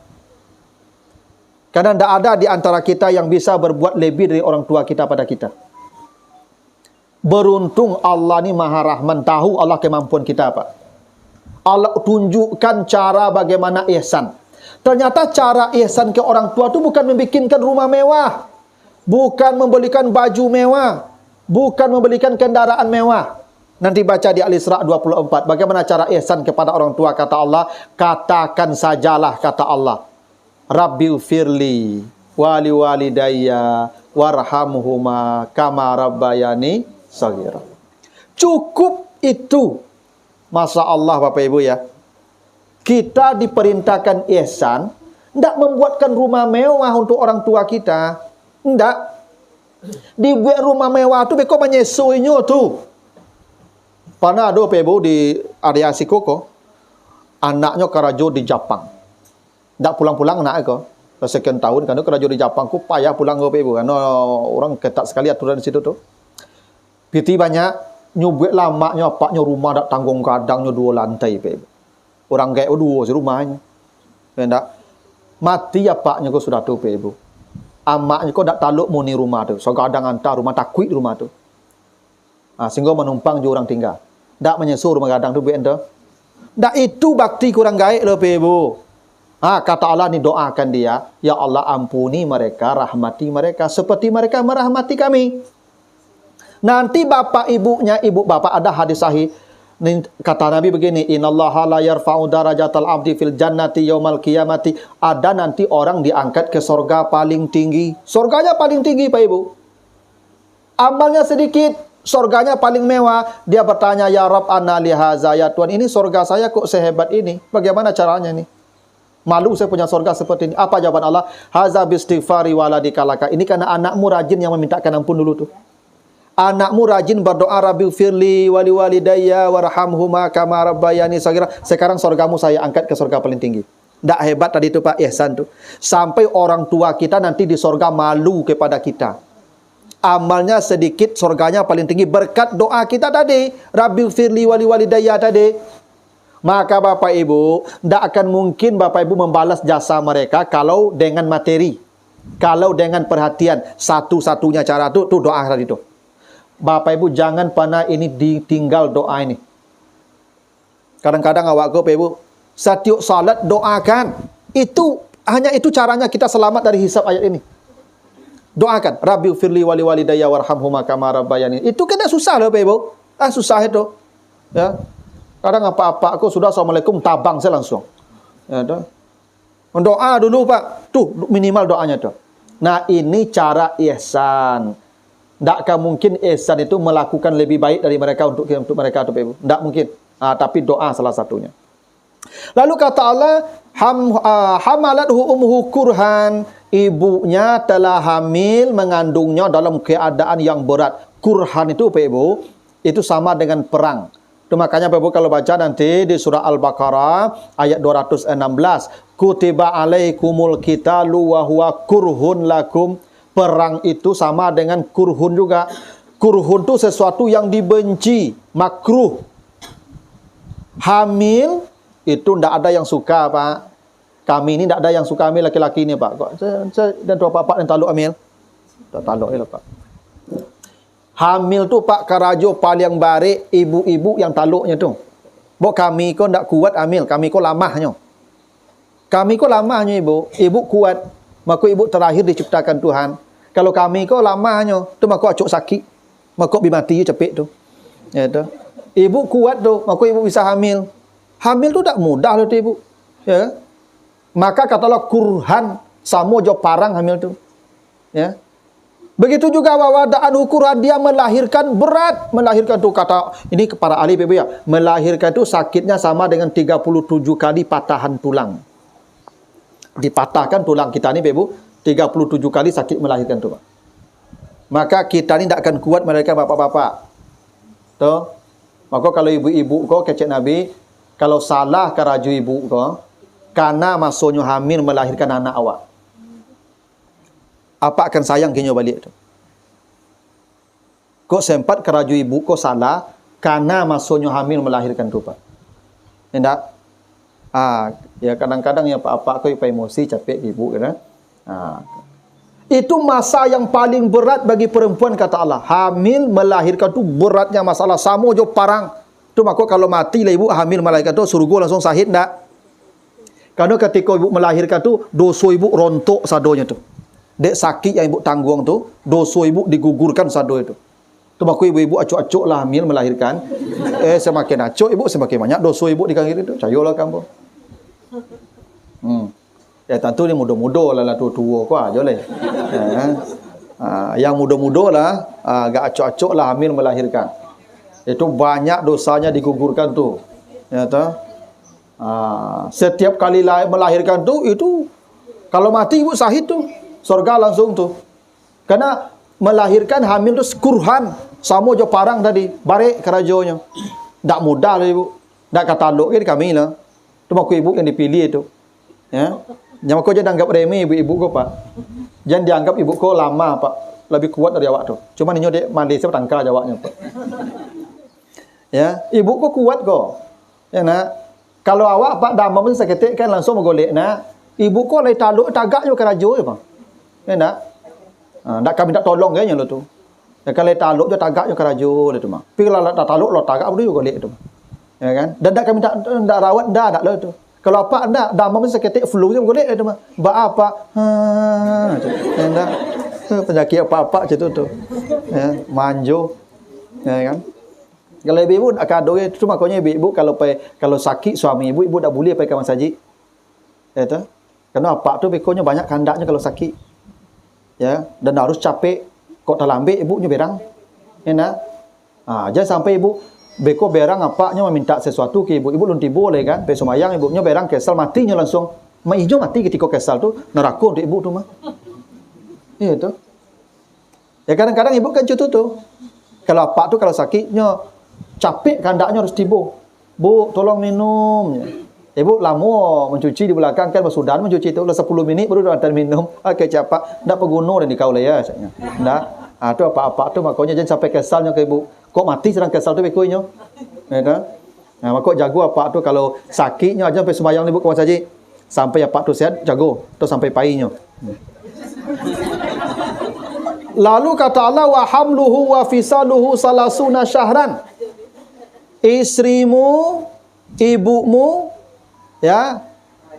Karena tidak ada di antara kita yang bisa berbuat lebih dari orang tua kita pada kita. Beruntung Allah ni Maha Rahman, tahu Allah kemampuan kita Pak. Allah tunjukkan cara bagaimana ihsan. Ternyata cara ihsan ke orang tua itu bukan membikinkan rumah mewah, bukan membelikan baju mewah, bukan membelikan kendaraan mewah. Nanti baca di Al-Isra 24. Bagaimana cara ihsan kepada orang tua, kata Allah. Katakan sajalah, kata Allah. Rabbil firli wali walidayya warhamhuma kama rabbayani shaghira. Cukup itu. Masya Allah Bapak Ibu ya. Kita diperintahkan ihsan. Tidak membuatkan rumah mewah untuk orang tua kita. Tidak. Dibuat rumah mewah itu beko menyesuainya tu. Pernah ada Bapak Ibu di area Sikoko, anaknya karajo di Jepang. Tak pulang-pulang anak itu. sekian tahun kan kerja di Jepang ku payah pulang ke ibu kan orang ketat sekali aturan di situ tuh. Piti banyak nyubuh lama nyapaknya rumah dak tanggung kadangnya 2 lantai ibu. Orang kayak 2 si rumahnya. Enggak mati apaknya ku sudah tuh ibu. Amaknya ku dak taluk muni rumah tuh. So kadang antar rumah takui rumah tuh. Sehingga menumpang je orang tinggal. Dak menyusul rumah kadang tu ente. Dak itu bakti kurang gaik loh ibu. Kata Allah ni doakan dia, ya Allah ampuni mereka, rahmati mereka seperti mereka merahmati kami. Nanti bapak ibunya, ibu bapak ada hadis sahih. Kata Nabi begini, innallaha la yarfa'u darajatal abdi fil jannati yaumal qiyamati. Ada nanti orang diangkat ke surga paling tinggi. Surganya paling tinggi Pak Ibu. Amalnya sedikit, surganya paling mewah. Dia bertanya, ya Rabb anna li hadza, ya Tuhan ini surga saya kok sehebat ini. Bagaimana caranya nih? Malu saya punya surga seperti ini. Apa jawaban Allah? Haza bistighfari waladikalaka. Ini karena anakmu rajin yang memintakan ampun dulu tuh. Anakmu rajin berdoa Rabbi firli wali walidayya warhamhuma kama rabbayani saghira. Sekarang surgamu saya angkat ke surga paling tinggi. Ndak hebat tadi itu Pak ihsan tuh. Sampai orang tua kita nanti di surga malu kepada kita. Amalnya sedikit, surganya paling tinggi berkat doa kita tadi. Rabbi firli wali walidayya tadi. Maka Bapak Ibu, tidak akan mungkin Bapak Ibu membalas jasa mereka kalau dengan materi. Kalau dengan perhatian. Satu-satunya cara itu doa tadi itu. Bapak Ibu jangan pernah ini ditinggal doa ini. Kadang-kadang awak Bapak Ibu, setiap salat doakan. Hanya itu caranya kita selamat dari hisab ayat ini. Doakan. Rabbi firli wali walidayya warhamhuma kama rabbayani. Itu kan susah loh Bapak Ibu. Susah itu. Ya. Kadang apa-apa aku sudah assalamualaikum tabang saya langsung. Ya, doa dulu Pak. Tuh minimal doanya tuh. Nah ini cara ihsan. Tidakkah mungkin ihsan itu melakukan lebih baik dari mereka untuk mereka tuh Ibu? Tidak mungkin. Tapi doa salah satunya. Lalu kata Allah, hamalathu ummuhu kurhan. Ibunya telah hamil mengandungnya dalam keadaan yang berat. Kurhan itu Pak Ibu, itu sama dengan perang. Itu makanya Bapak Ibu kalau baca nanti di surah Al-Baqarah ayat 216, kutiba alaikumul qitalu wa huwa kurhun lakum. Perang itu sama dengan kurhun juga. Kurhun itu sesuatu yang dibenci, makruh. Hamil itu tidak ada yang suka Pak. Kami ini tidak ada yang suka hamil laki-laki ini Pak. Dan dua bapak yang taluk hamil. Tak taluk ya Pak. Hamil tu Pak karajo paling barik ibu-ibu yang taluknya tu. Bok kami ko ndak kuat hamil, kami ko lamahnya. Kami ko lamahnya ibu, ibu kuat. Maka ibu terakhir diciptakan Tuhan. Kalau kami ko lamahnya, tu maka acuk sakit. Maka mati cepet tu. Ya tu. Ibu kuat tu, maka ibu bisa hamil. Hamil tu tak mudah loh tu ibu. Ya. Maka katalah kurhan sama jo parang hamil tu. Ya. Begitu juga wawadaan ukuran dia melahirkan berat. Melahirkan tu kata, ini para ahli PB ya. Melahirkan tu sakitnya sama dengan 37 kali patahan tulang. Dipatahkan tulang kita ni Ibu, 37 kali sakit melahirkan tu Pak. Maka kita ni tak akan kuat melahirkan bapak-bapak. Tu. Maka kalau ibu-ibu kau kecek Nabi, kalau salah keraju ibu kau, karena masuknya hamil melahirkan anak awak. Apa akan sayang kinyo balik tu? Kok sempat keraju ibu kok salah karena masuknya hamil melahirkan tu Pak. Tidak? Ya kadang-kadang ya apa-apa kau emosi capek ibu kan. Itu masa yang paling berat bagi perempuan kata Allah. Hamil melahirkan tu beratnya masalah sama jo parang. Tu maka kalau mati lah ibu hamil melahirkan tu surga langsung sahid ndak? Karena ketika ibu melahirkan tu dosa ibu rontok sadonya tu. Dek sakit yang ibu tanggung tu, dosa ibu digugurkan sado itu. Tu maka ibu-ibu acuk-acuk lah hamil melahirkan. Semakin acuk ibu semakin banyak dosa ibu di kaki itu. Cayolah kamu. Ya tentu ni muda-muda lah tua-tua kau aja lah. Yang muda-muda lah, agak acuk-acuk lah hamil melahirkan. Itu banyak dosanya digugurkan tu. Ya tahu. Setiap kali melahirkan tu itu kalau mati ibu sahid tu. Surga langsung tu. Karena melahirkan hamil tu kurhan. Sama je parang tadi. Barik kerajonya. Tak mudah lah ibu. Tak kata luk ke kami lah. Tu mak ibu yang dipilih tu. Ya. Jangan kau jangan anggap remeh ibu-ibu kau pak. Jangan dianggap ibu kau lama pak, lebih kuat dari awak tu. Cuma ninyo dek Malaysia tangkal jawabnya pak. Ya, ibu kau kuat kau. Ya nak. Kalau awak pak dah mesti seketik kan langsung menggolek nak. Ibu kau lai taluk tagak jo kerajo ya pak. Ya nak. Nak kami tak tolong kayaknya lo tu. Ya kalau taluk jo tagak jo kerajo le tu mak. Tapi kalau tak taluk lo tagak apa tu golek tu. Ya kan? Dan tak kami tak rawat dah lo tu. Kalau apa anda dah mesti seketik flu je golek tu mak. Ba apa? Ya nak. Penyakit apa-apa macam tu. Ya, manjo. Ya kan? Kalau ibu nak kado itu makanya ibu kalau sakit suami ibu tak boleh pakai masjid. Ya tu. Karena apa tu bekonya banyak kandaknya kalau sakit. Ya, dan harus capek kok terlambat ibunya berang. Ya nak. Jangan sampai ibu beko berang apanya meminta sesuatu ke ibu. Ibu belum tiba boleh kan? Besok mayang ibunya berang kesal matinya langsung. Maijo mati ketika kesal tu neraka untuk ibu tu mah. Ya tu. Ya kadang-kadang ibu kan cutu tu. Kalau apa tu kalau sakitnya capek kandaknya harus tiba. Bu, tolong minum. Ibu lama mencuci di belakang kan bersudan mencuci tu 10 minit baru datang minum. Okey cepat. Ndak perguna dan dikau lah ya katanya. Ndak. Tu apa-apa tu makanya jangan sampai kesalnya ke ibu. Kok mati sedang kesal tu bekonya. Ya dah. Makok jago apa tu kalau sakitnya aja sampai sembahyang ibu ke saja. Sampai apa tu sihat jago tu sampai painya. Lalu kata Allah wa hamluhu wa fisaluhu salasuna syahran. Istrimu, ibumu ya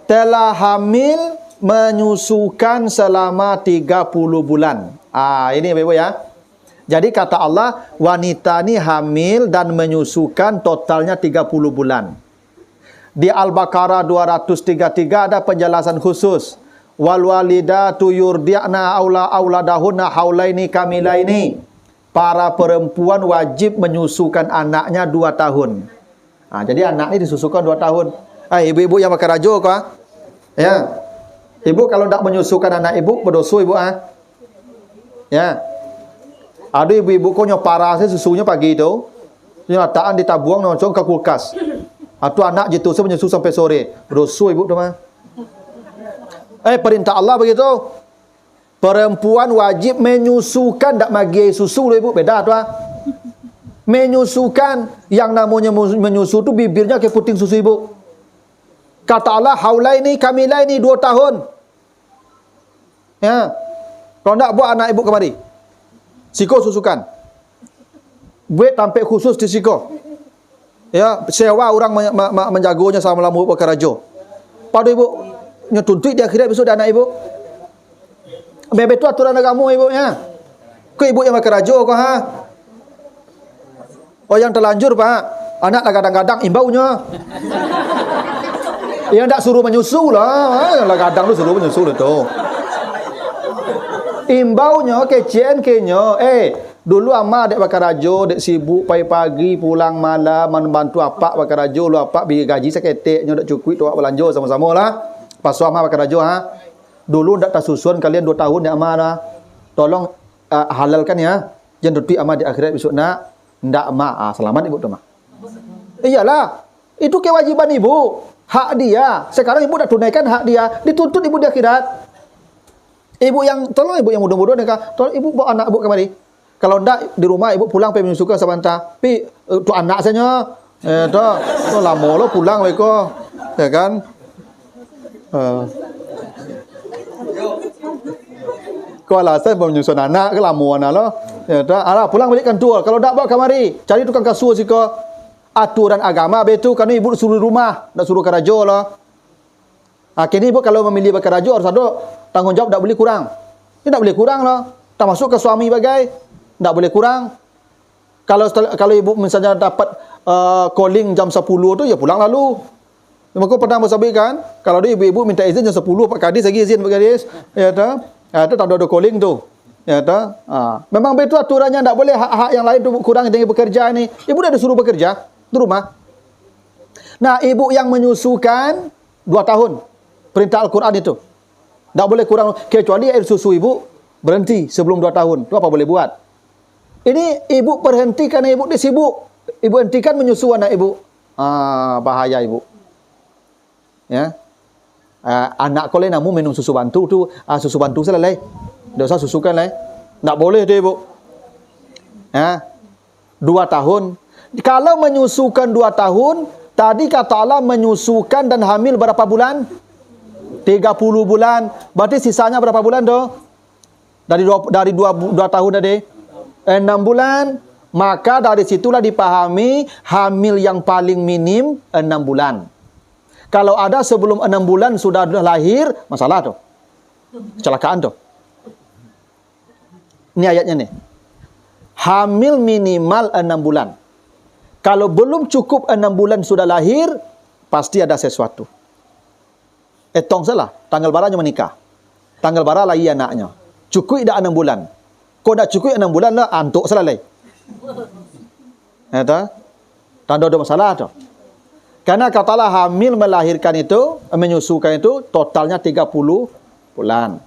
telah hamil menyusukan selama 30 bulan. Ini Ibu ya. Jadi kata Allah wanita ni hamil dan menyusukan totalnya 30 bulan. Di Al-Baqarah 233 ada penjelasan khusus. Wal walidatu yurdi'na auladahunna haulaini kamilaini. Para perempuan wajib menyusukan anaknya 2 tahun. Jadi anak ni disusukan 2 tahun. Ibu-ibu yang makan rajo kah? Ya. Ibu kalau tak menyusukan anak ibu berdosa ibu Ya. Ada ibu-ibu kau nyopara susunya pagi tu. Nyataan ditabuang langsung ke kulkas. Atau anak jitu menyusu sampai sore. Berdosa ibu tu mah. Perintah Allah begitu. Perempuan wajib menyusukan, tak magi susu lu ibu, beda tu Menyusukan, yang namanya menyusu tu bibirnya ke puting susu ibu. Kata Allah, haulaini kamilaini 2 tahun. Ya. Kalau tak buat anak ibu kemari. Siko susukan. Buat tampik khusus di siko. Ya, sewa orang menjaganya sama lama ibu kerajo. Pada ibu nyetuntut di akhirat besok anak ibu. Bebe tu aturan agama ibu ya. Kau ibu yang makan rajo kau Oh yang terlanjur pak, anak lah kadang-kadang imbaunya. Yang tak suruh menyusu lah, kadang tu suruh menyusu tu. Imbaunya kecien kenya, dulu ama dek makan rajo, dek sibuk pagi-pagi pulang malam membantu apa makan rajo, lu apa bagi gaji seketeknya dek cukup tu belanja sama-sama lah. Pas ama makan rajo Dulu ndak tersusun kalian 2 tahun ya amanah. Tolong halalkan ya. Jangan tuti amal di akhirat besok nak. Ndak selamat ibu tu mah. Iyalah. Itu kewajiban ibu. Hak dia. Sekarang ibu dah tunaikan hak dia. Dituntut ibu di akhirat. Ibu yang tolong ibu yang muda-muda ni kah? Tolong ibu bawa anak ibu kemari. Kalau ndak di rumah ibu pulang pergi menyusukan sebentar. Pi tu anak saja. Tu lama lo pulang mereka. Ya kan? Kau alasan menyusun anak ke lama anak lo. Ya dah, pulang balik kantor. Kalau tak bawa kamari, cari tukang kasut siko. Aturan agama betul kan ibu suruh rumah, tak suruh kerajo lah. Kini ibu kalau memilih berkerajo harus ada tanggungjawab, tak boleh kurang. Ini tak boleh kurang lah. Termasuk ke suami bagai, tak boleh kurang. Kalau ibu misalnya dapat calling jam 10 tu ya pulang lalu. Maka pernah bersabar kan, kalau dia ibu-ibu minta izin jam 10 Pak Kadis lagi izin Pak Kadis. Ya dah. Itu tak ada calling tu. Ya dah. Memang betul aturannya tak boleh hak-hak yang lain tu kurang dengan bekerja ni. Ibu dah disuruh bekerja di rumah. Nah, ibu yang menyusukan 2 tahun. Perintah Al-Quran itu. Tak boleh kurang kecuali air susu ibu berhenti sebelum 2 tahun. Tu apa boleh buat? Ini ibu berhenti kerana ibu dia sibuk. Ibu hentikan menyusu anak ibu. Bahaya ibu. Ya. Anak kau namu minum susu bantu tu, susu bantu salah leh. Dah usah susukan leh. Tak boleh dia ibu. 2 tahun. Kalau menyusukan 2 tahun, tadi kata Allah menyusukan dan hamil berapa bulan? 30 bulan. Berarti sisanya berapa bulan tu? Dari 2 tahun tadi 6 bulan. Maka dari situlah dipahami hamil yang paling minim 6 bulan. Kalau ada sebelum 6 bulan sudah lahir, masalah tu. Kecelakaan tu. Ini ayatnya nih. Hamil minimal 6 bulan. Kalau belum cukup 6 bulan sudah lahir, pasti ada sesuatu. Tong salah. Tanggal baranya menikah. Tanggal bara lahir anaknya. Cukup dah 6 bulan. Kau dah cukup 6 bulan lah, antuk salah lagi. Tanda ada masalah tu. Karena katalah hamil melahirkan itu, menyusukan itu, totalnya 30 bulan.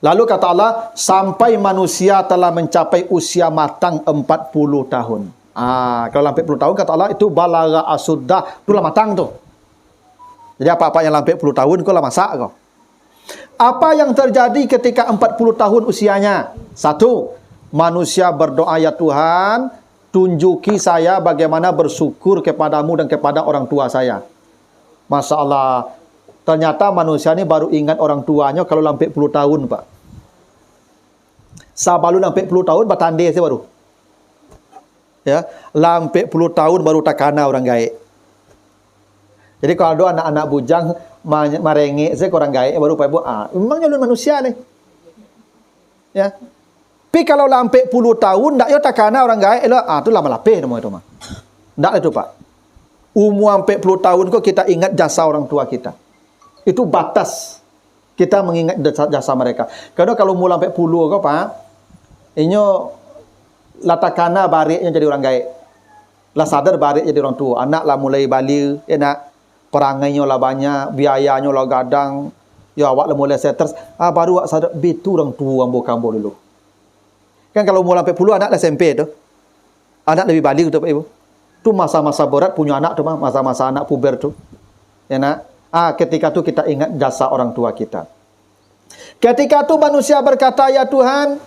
Lalu kata Allah, sampai manusia telah mencapai usia matang 40 tahun. Kalau sampai 40 tahun, kata Allah, itu balagha asuddah, itulah matang tu. Jadi apa-apa yang sampai 10 tahun, kau lah masak kau. Apa yang terjadi ketika 40 tahun usianya? 1, manusia berdoa, ya Tuhan, tunjuki saya bagaimana bersyukur kepadamu dan kepada orang tua saya. Masya Allah, ternyata manusia ini baru ingat orang tuanya kalau sampai 10 tahun, Pak. Sabalu sampai 10 tahun, batande saya baru. Ya, sampai 10 tahun baru takana orang gaib. Jadi kalau ada anak-anak bujang marenge saya orang gaib baru Pak Ibu, memang jalur manusia nih. Ya. Tapi kalau sampai 10 tahun ndak yo takana orang gaib tu lama lapeh nama itu mah. Ndak itu Pak. Umur sampai 10 tahun kok kita ingat jasa orang tua kita. Itu batas kita mengingat jasa mereka. Karena kalau mulai sampai 10 kok Pak, inyo latakana bariknya jadi orang gaib. Lah sadar barik jadi orang tua. Anak lah mulai balik, nak perangainya lah banyak, biayanya lah gadang. Ya awak lah mulai settle. Baru awak sadar betul orang tua ambo-kambo dulu. Kan kalau mulai sampai 10 anak dah SMP tu. Anak lebih balik tu Pak Ibu. Tu masa-masa berat punya anak tu mah, masa-masa anak puber tu. Ya nak? Ketika tu kita ingat jasa orang tua kita. Ketika tu manusia berkata, ya Tuhan,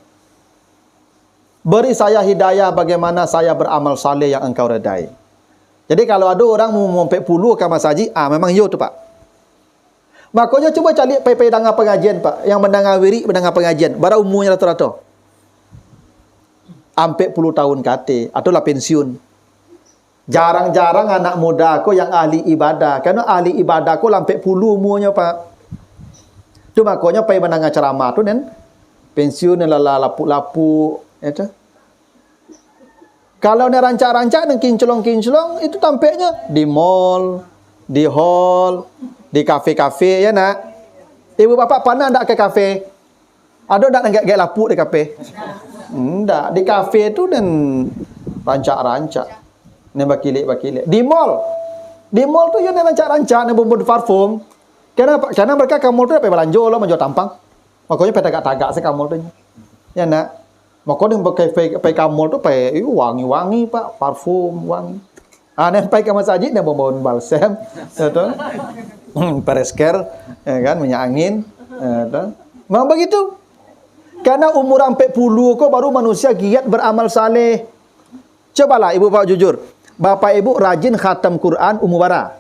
beri saya hidayah bagaimana saya beramal saleh yang Engkau redai. Jadi kalau ada orang mau sampai 10 ke Mas Haji, memang yo tu Pak. Makanya cuba cari pai-pai dengar pengajian Pak, yang mendengar wirid, mendengar pengajian, bara umurnya rata-rata. Sampai 10 tahun kate, atau lah pensiun. Jarang-jarang anak muda aku yang ahli ibadah. Karena ahli ibadah aku sampai 10 umurnya Pak. Tu makanya pai mendengar ceramah tu dan pensiun lala lapuk-lapuk, itu. Kalau ni rancak-rancak dan kinclong-kinclong itu tampaknya di mall, di hall, di kafe-kafe ya nak. Ibu bapa pernah ndak ke kafe? Ada ndak gak lapuk di kafe? Ndak, di kafe tu dan rancak-rancak. Ni bakilik-bakilik. Di mall tu ya ni rancak-rancak ni bumbun parfum. Karena mereka ke mall tu dapat belanja lah, menjual tampang. Makanya pai tagak-tagak se kamol tu. Ya nak. Makanya pai kamol tu pai wangi-wangi Pak, parfum wangi. Nen pai ke masjid dan bawa balsam, betul? Peresker, ya kan, minyak angin, betul? Memang begitu. Karena umur sampai 10 kok baru manusia giat beramal saleh. Cobalah ibu bapak jujur. Bapak ibu rajin khatam Quran umur bara.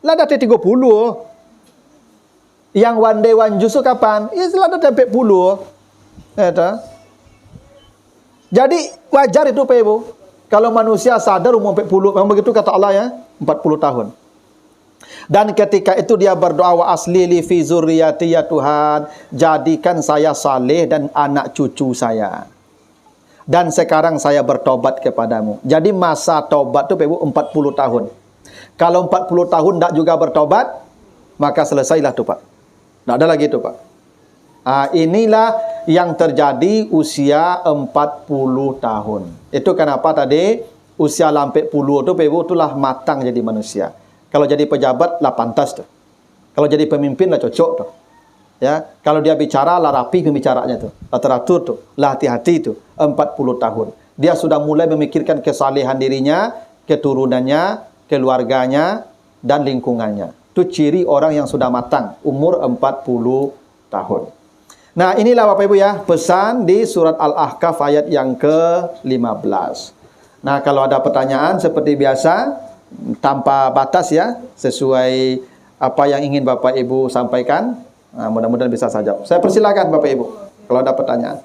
Lah dah 30. Yang one day one juz kapan? Ya setelah dah sampai 10. Ya, jadi wajar itu Pak Ibu. Kalau manusia sadar umur 40, memang begitu kata Allah ya, 40 tahun. Dan ketika itu dia berdoa, wa asli li fi zurriyati ya Tuhan, jadikan saya saleh dan anak cucu saya. Dan sekarang saya bertobat kepadamu. Jadi masa tobat itu Pak Ibu 40 tahun. Kalau 40 tahun tak juga bertobat, maka selesailah tu Pak. Tak ada lagi tu Pak. Inilah yang terjadi usia 40 tahun. Itu kenapa tadi usia sampai 10 tu Pak Ibu itulah matang jadi manusia. Kalau jadi pejabat lah pantas tu. Kalau jadi pemimpin lah cocok tu. Ya, kalau dia bicara lah rapi pembicaranya tu. Lah teratur tu, lah hati-hati tu. 40 tahun. Dia sudah mulai memikirkan kesalehan dirinya, keturunannya, keluarganya, dan lingkungannya. Itu ciri orang yang sudah matang, umur 40 tahun. Nah, inilah Bapak Ibu ya, pesan di surat Al-Ahqaf ayat yang ke-15. Nah, kalau ada pertanyaan seperti biasa, tanpa batas ya, sesuai apa yang ingin Bapak Ibu sampaikan. Nah, mudah-mudahan bisa saja. Saya persilakan Bapak Ibu, kalau ada pertanyaan.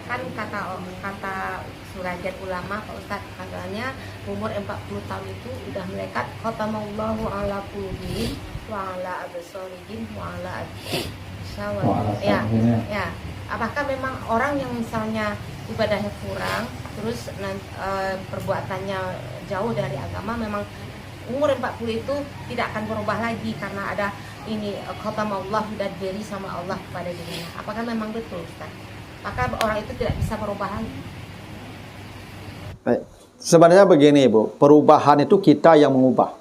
Kan kata surajat ulama Pak Ustadz, katanya umur 40 tahun itu sudah melekat khatamallahu ala qulubihim wa ala absarihim wa ala ya. Apakah memang orang yang misalnya ibadahnya kurang terus perbuatannya jauh dari agama, memang umur 40 itu tidak akan berubah lagi karena ada ini khatamallah sudah diberi sama Allah kepada dirinya? Apakah memang betul Ustaz? Maka orang itu tidak bisa berubah lagi? Baik. Sebenarnya begini Ibu, perubahan itu kita yang mengubah.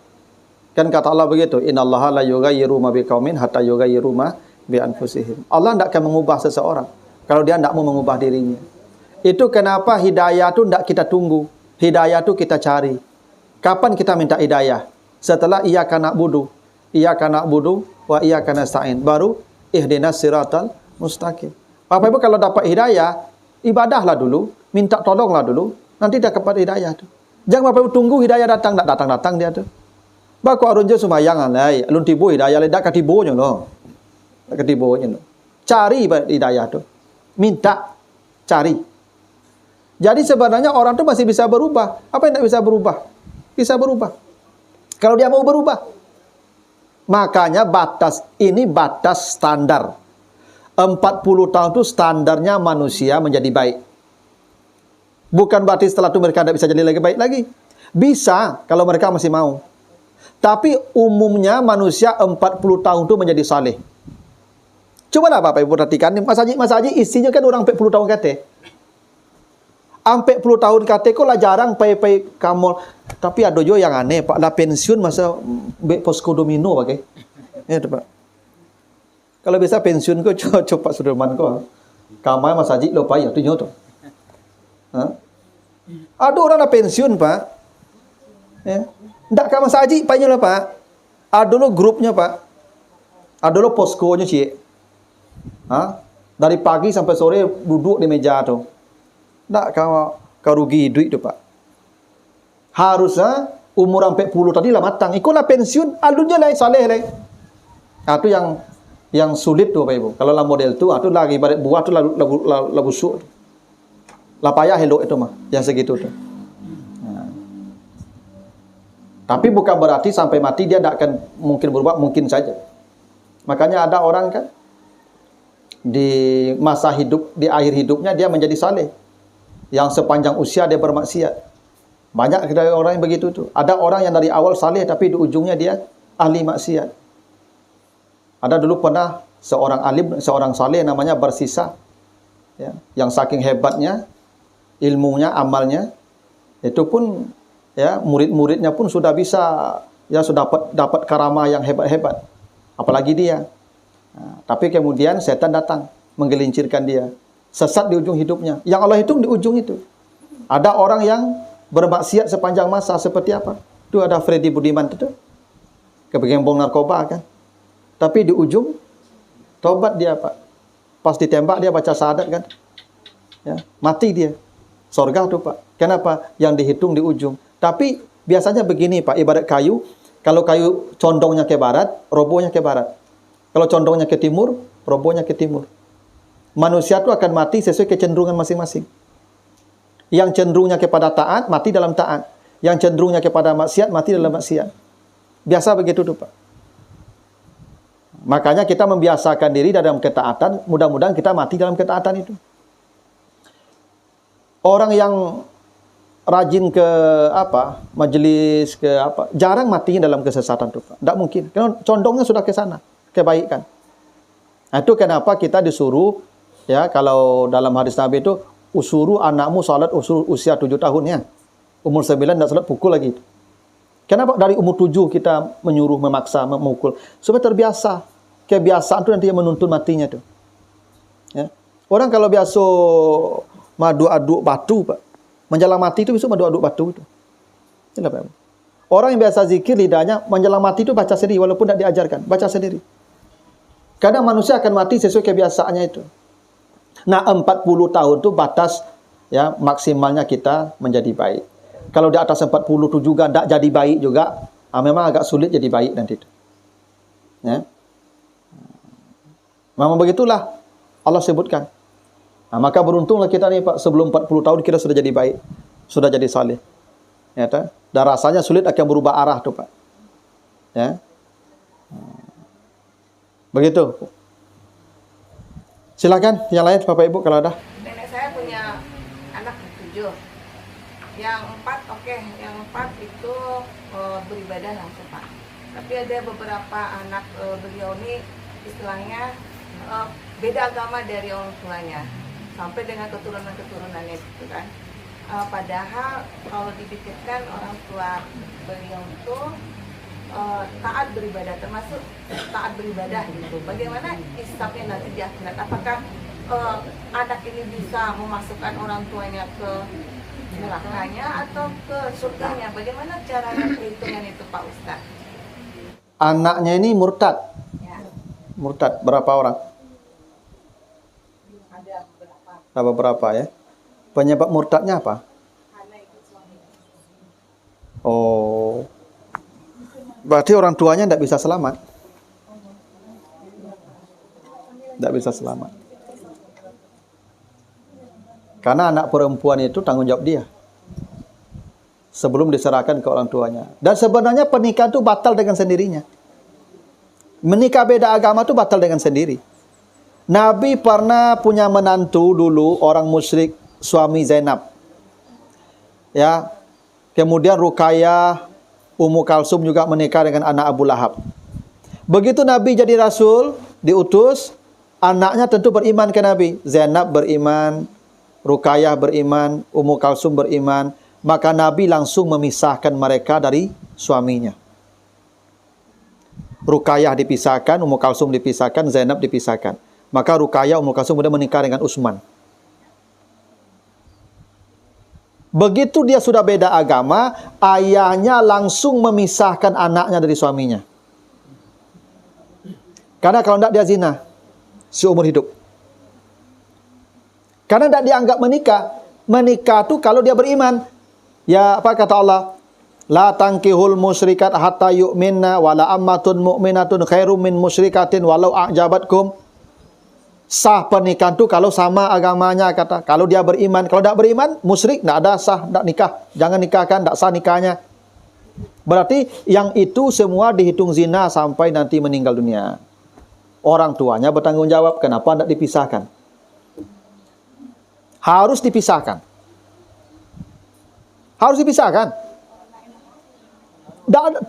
Kan kata Allah begitu, innallaha la yughayyiru ma biqaumin hatta yughayyiru ma bi anfusihim. Allah tidak akan mengubah seseorang kalau dia tidak mau mengubah dirinya. Itu kenapa hidayah itu tidak kita tunggu. Hidayah itu kita cari. Kapan kita minta hidayah? Setelah iyyaka na'budu wa iyyaka nasta'in, baru ihdinas siratal mustaqim. Bapak Ibu kalau dapat hidayah, ibadahlah dulu, minta tolonglah dulu, nanti dia dapat hidayah tu. Jangan Bapak Ibu tunggu hidayah datang, tak datang dia tu. Baku arunjo sumayang alai, alun tibu hidayah le dak katibonya loh. Dak katibonya loh. Cari hidayah tu. Minta, cari. Jadi sebenarnya orang tu masih bisa berubah. Apa yang tak bisa berubah? Bisa berubah. Kalau dia mau berubah. Makanya batas ini batas standar. 40 tahun itu standarnya manusia menjadi baik. Bukan berarti setelah itu mereka tidak bisa jadi lagi baik lagi. Bisa kalau mereka masih mau. Tapi umumnya manusia 40 tahun itu menjadi saleh. Cobalah Bapak Ibu perhatikan. Mas Haji isinya kan orang 40 tahun kata. 40 tahun kata kok lah jarang pai kamol. Tapi ada juga yang aneh, Pak. Lah pensiun masa posko domino pakai. Ya, Pak. Kalau bisa pensiun kok coba Sudirman kok. Kamai Mas Haji lo payah tu nyoto. Ada orang dah pensiun, Pak. Ya. Ndak ke Mas Haji payah lah, Pak. Ada lo grupnya, Pak. Ada lo poskonya, Cik. Dari pagi sampai sore duduk di meja tu. Ndak kau rugi duit tu, Pak. Harusnya umur 40 tadi lah matang. Ikutlah pensiun, alunnya lah saleh lah. Itu yang sulit tu Bapak Ibu. Kalau lah model tu, itu lagi ibarat buah tu lah busuk. Lah payah helok itu mah, yang segitu tu. Tapi bukan berarti sampai mati dia tidak akan mungkin berubah, mungkin saja. Makanya ada orang kan di masa hidup, di akhir hidupnya dia menjadi saleh. Yang sepanjang usia dia bermaksiat. Banyak dari orang yang begitu tu. Ada orang yang dari awal saleh tapi di ujungnya dia ahli maksiat. Ada dulu pernah seorang alim, seorang saleh namanya Bersisa. Ya, yang saking hebatnya ilmunya, amalnya, itu pun ya murid-muridnya pun sudah bisa ya sudah dapat karamah yang hebat-hebat. Apalagi dia. Nah, tapi kemudian setan datang menggelincirkan dia. Sesat di ujung hidupnya. Yang Allah hitung di ujung itu. Ada orang yang bermaksiat sepanjang masa seperti apa? Itu ada Freddy Budiman itu. Kegembong narkoba kan. Tapi di ujung tobat dia, Pak. Pas ditembak dia baca syahadat kan. Ya, mati dia. Surga tuh, Pak. Kenapa? Yang dihitung di ujung. Tapi biasanya begini, Pak, ibarat kayu. Kalau kayu condongnya ke barat, robohnya ke barat. Kalau condongnya ke timur, robohnya ke timur. Manusia itu akan mati sesuai kecenderungan masing-masing. Yang cenderungnya kepada taat, mati dalam taat. Yang cenderungnya kepada maksiat, mati dalam maksiat. Biasa begitu tuh, Pak. Makanya kita membiasakan diri dalam ketaatan, mudah-mudahan kita mati dalam ketaatan itu. Orang yang rajin ke majelis ke jarang matinya dalam kesesatan tuh, Pak. Tidak mungkin. Karena condongnya sudah ke sana, kebaikan. Nah, itu kenapa kita disuruh ya, kalau dalam hadis Nabi itu suruh anakmu salat usia 7 tahun ya. Umur 9 tidak salat pukul lagi. Kenapa dari umur 7 kita menyuruh, memaksa, memukul? Supaya terbiasa. Kebiasaan itu nanti yang menuntun matinya tuh. Ya. Orang kalau biasa madu aduk batu, Pak. Menjelang mati itu besok madu aduk batu itu. Kenapa? Orang yang biasa zikir lidahnya menjelang mati itu baca sendiri walaupun tidak diajarkan, baca sendiri. Kadang manusia akan mati sesuai kebiasaannya itu. Nah, 40 tahun itu batas ya maksimalnya kita menjadi baik. Kalau di atas 40 itu juga tidak jadi baik juga, memang agak sulit jadi baik nanti itu. Ya. Memang begitulah Allah sebutkan. Nah, maka beruntunglah kita nih Pak, sebelum 40 tahun kita sudah jadi baik, sudah jadi saleh. Ya, dan rasanya sulit akan berubah arah tuh Pak. Ya. Begitu. Silakan yang lain Bapak Ibu kalau ada. Nenek saya punya anak 7. Yang 4 oke, yang 4 itu beribadah langsung Pak. Tapi ada beberapa anak beliau ini istilahnya beda agama dari orang tuanya. Sampai dengan keturunan-keturunannya gitu kan. Padahal kalau dipikirkan orang tua beliau itu taat beribadah, termasuk taat beribadah gitu. Bagaimana hisabnya nanti di akhirat? Apakah anak ini bisa memasukkan orang tuanya ke nerakanya atau ke surganya? Bagaimana caranya perhitungan itu Pak Ustaz? Anaknya ini murtad. Ya. Murtad berapa orang? Ada Beberapa ya. Penyebab murtadnya apa? Oh. Berarti orang tuanya tidak bisa selamat. Tidak bisa selamat. Karena anak perempuan itu tanggung jawab dia. Sebelum diserahkan ke orang tuanya. Dan sebenarnya pernikahan itu batal dengan sendirinya. Menikah beda agama itu batal dengan sendiri. Nabi pernah punya menantu dulu, orang musyrik, suami Zainab. Ya. Kemudian Ruqayyah, Ummu Kalsum juga menikah dengan anak Abu Lahab. Begitu Nabi jadi Rasul, diutus, anaknya tentu beriman ke Nabi. Zainab beriman, Ruqayyah beriman, Ummu Kalsum beriman. Maka Nabi langsung memisahkan mereka dari suaminya. Ruqayyah dipisahkan, Ummu Kalsum dipisahkan, Zainab dipisahkan. Maka Ruqayyah, Ummu Kalsum kemudian menikah dengan Utsman. Begitu dia sudah beda agama, ayahnya langsung memisahkan anaknya dari suaminya. Karena kalau tidak dia zina, seumur hidup. Karena tidak dianggap menikah. Menikah itu kalau dia beriman. Ya, apa kata Allah? La tankihul musyrikat hatta yu'minna wala ammatun mu'minatun khairum min musyrikatin walau a'jabatkum. Sah pernikahan itu kalau sama agamanya, kata. Kalau dia beriman, kalau tidak beriman, musyrik, tidak ada sah, tidak nikah. Jangan nikahkan, tidak sah nikahnya. Berarti yang itu semua dihitung zina sampai nanti meninggal dunia. Orang tuanya bertanggung jawab, kenapa tidak dipisahkan? Harus dipisahkan. Harus dipisahkan.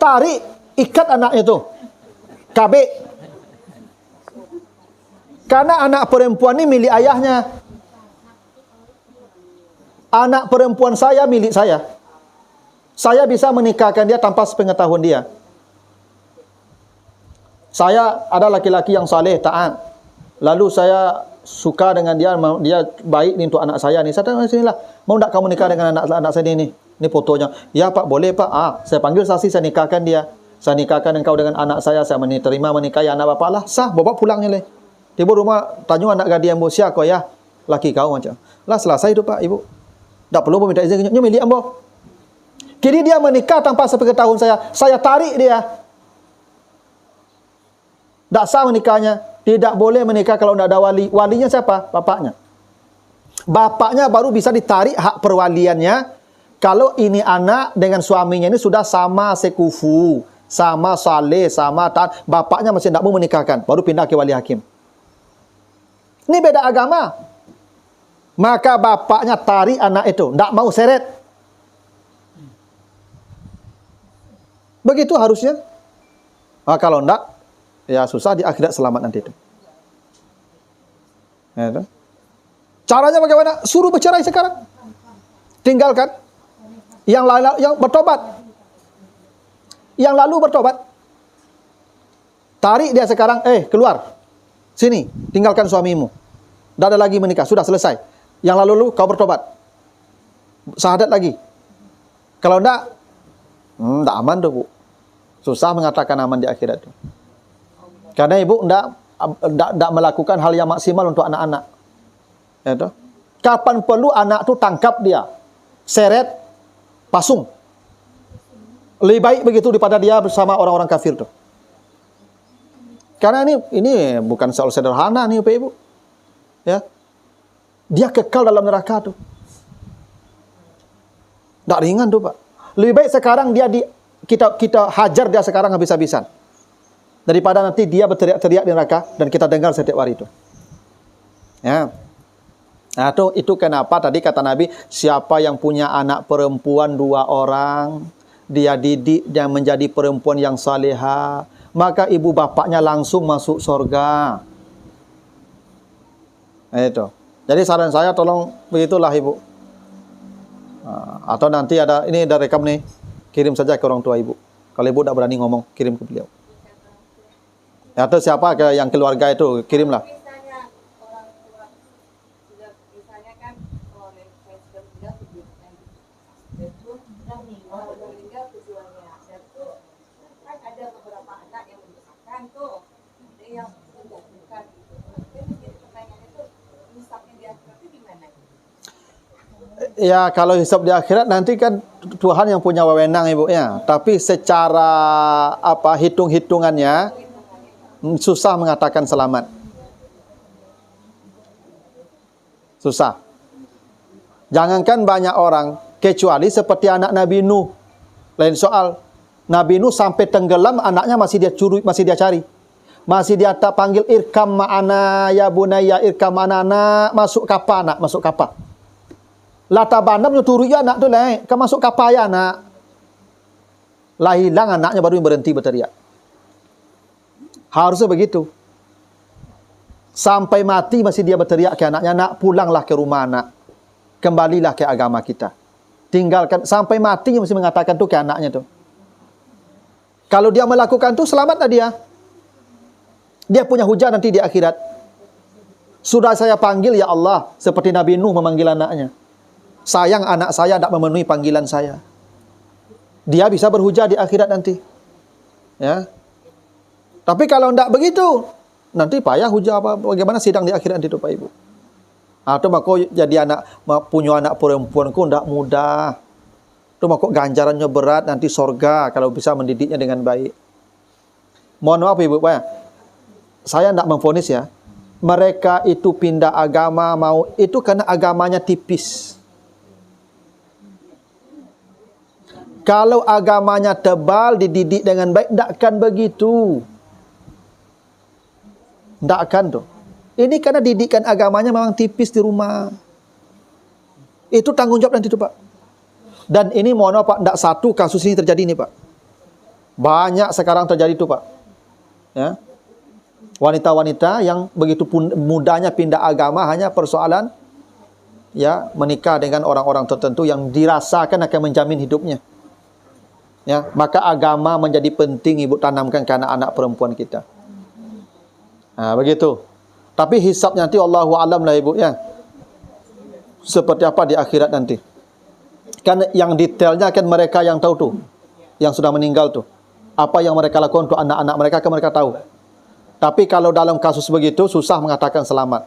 Tarik, ikat anaknya itu. KB. Karena anak perempuan ini milik ayahnya. Anak perempuan saya milik saya. Saya bisa menikahkan dia tanpa sepengetahuan dia. Saya ada laki-laki yang saleh, taat. Lalu saya suka dengan dia, dia baik untuk anak saya nih. Saya tanya, sinilah, mau tak kamu nikah dengan anak saya ini? Ini fotonya. Ya Pak, boleh Pak. Saya panggil saksi, saya nikahkan dia. Saya nikahkan engkau dengan anak saya terima menikahi anak bapak lah. Sah, bawa pulangnya lah. Tiba rumah, tanya anak gadis yang berusia kau ya, laki kau macam. Lah selesai itu Pak, Ibu. Tak perlu minta izin, nyo milik ambo. Kini dia menikah tanpa sepengetahuan saya tarik dia. Tak sah menikahnya, tidak boleh menikah kalau tidak ada wali. Walinya siapa? Bapaknya. Bapaknya baru bisa ditarik hak perwaliannya kalau ini anak dengan suaminya ini sudah sama sekufu, sama saleh, sama taat. Bapaknya masih tidak mau menikahkan, baru pindah ke wali hakim. Ini beda agama. Maka bapaknya tarik anak itu. Tidak mau seret. Begitu harusnya. Kalau tidak, ya susah di akhirat selamat nanti itu. Ya, caranya bagaimana? Suruh bercerai sekarang. Tinggalkan. Yang bertobat. Yang lalu bertobat. Tarik dia sekarang. Keluar. Sini, tinggalkan suamimu. Tidak ada lagi menikah, sudah selesai. Yang lalu kau bertobat. Syahadat lagi. Kalau tidak, Tidak aman tuh, Bu. Susah mengatakan aman di akhirat tuh. Karena ibu tidak melakukan hal yang maksimal untuk anak-anak. Ya, toh? Kapan perlu anak tuh tangkap dia, seret, pasung. Lebih baik begitu daripada dia bersama orang-orang kafir tuh. Karena ini bukan soal sederhana nih, Bapak Ibu. Ya. Dia kekal dalam neraka tuh. Tak ringan tuh, Pak. Lebih baik sekarang kita hajar dia sekarang habis-habisan. Daripada nanti dia berteriak-teriak di neraka dan kita dengar setiap hari itu. Ya. Nah, itu kenapa tadi kata Nabi, siapa yang punya anak perempuan 2 orang, dia didik dan menjadi perempuan yang salehah, maka ibu bapaknya langsung masuk surga. Nah, itu. Jadi saran saya tolong begitulah ibu. Atau nanti ini ada rekam nih, kirim saja ke orang tua ibu. Kalau ibu tidak berani ngomong, kirim ke beliau. Atau siapa yang keluarga itu, kirimlah. Ya, kalau hisab di akhirat nanti kan Tuhan yang punya wewenang ibu ya. Tapi secara hitung-hitungannya susah mengatakan selamat. Susah. Jangankan banyak orang, kecuali seperti anak Nabi Nuh. Lain soal. Nabi Nuh sampai tenggelam, anaknya masih dia cari. Masih dia tak panggil, irkam ma'ana ya bunayya, irkam ma'ana, masuk kapal anak, masuk kapal. Lata bandam turu ya anak tu lah, kan masuk kapal ya anak. Lah hilang anaknya baru berhenti berteriak. Harusnya begitu. Sampai mati masih dia berteriak ke anaknya, nak pulanglah ke rumah anak. Kembalilah ke agama kita. Tinggalkan sampai mati masih mengatakan tu ke anaknya tu. Kalau dia melakukan tu selamatlah dia. Dia punya hujah nanti di akhirat. Sudah saya panggil ya Allah, seperti Nabi Nuh memanggil anaknya. Sayang anak saya tidak memenuhi panggilan saya. Dia bisa berhujah di akhirat nanti. Ya. Tapi kalau tidak begitu, nanti payah hujah bagaimana sidang di akhirat itu Pak Ibu. Atau maka jadi punya anak perempuan ku tidak mudah. Itu maka ganjarannya berat, nanti sorga kalau bisa mendidiknya dengan baik. Mohon maaf Ibu Pak. Saya tidak memvonis ya. Mereka itu pindah agama itu karena agamanya tipis. Kalau agamanya tebal, dididik dengan baik, tidak akan begitu. Tidak akan tuh. Ini karena didikan agamanya memang tipis di rumah. Itu tanggung jawab nanti tuh Pak. Dan ini mohon maaf Pak, tidak satu kasus ini terjadi nih Pak. Banyak sekarang terjadi tuh Pak. Ya. Wanita-wanita yang begitu mudahnya pindah agama hanya persoalan ya menikah dengan orang-orang tertentu yang dirasakan akan menjamin hidupnya. Ya, maka agama menjadi penting ibu tanamkan ke anak-anak perempuan kita. Nah, begitu. Tapi hisab nanti Allahu alam lah ibu ya. Seperti apa di akhirat nanti. Kan yang detailnya kan mereka yang tahu tuh. Yang sudah meninggal tuh. Apa yang mereka lakukan untuk anak-anak mereka kan mereka tahu. Tapi kalau dalam kasus begitu susah mengatakan selamat.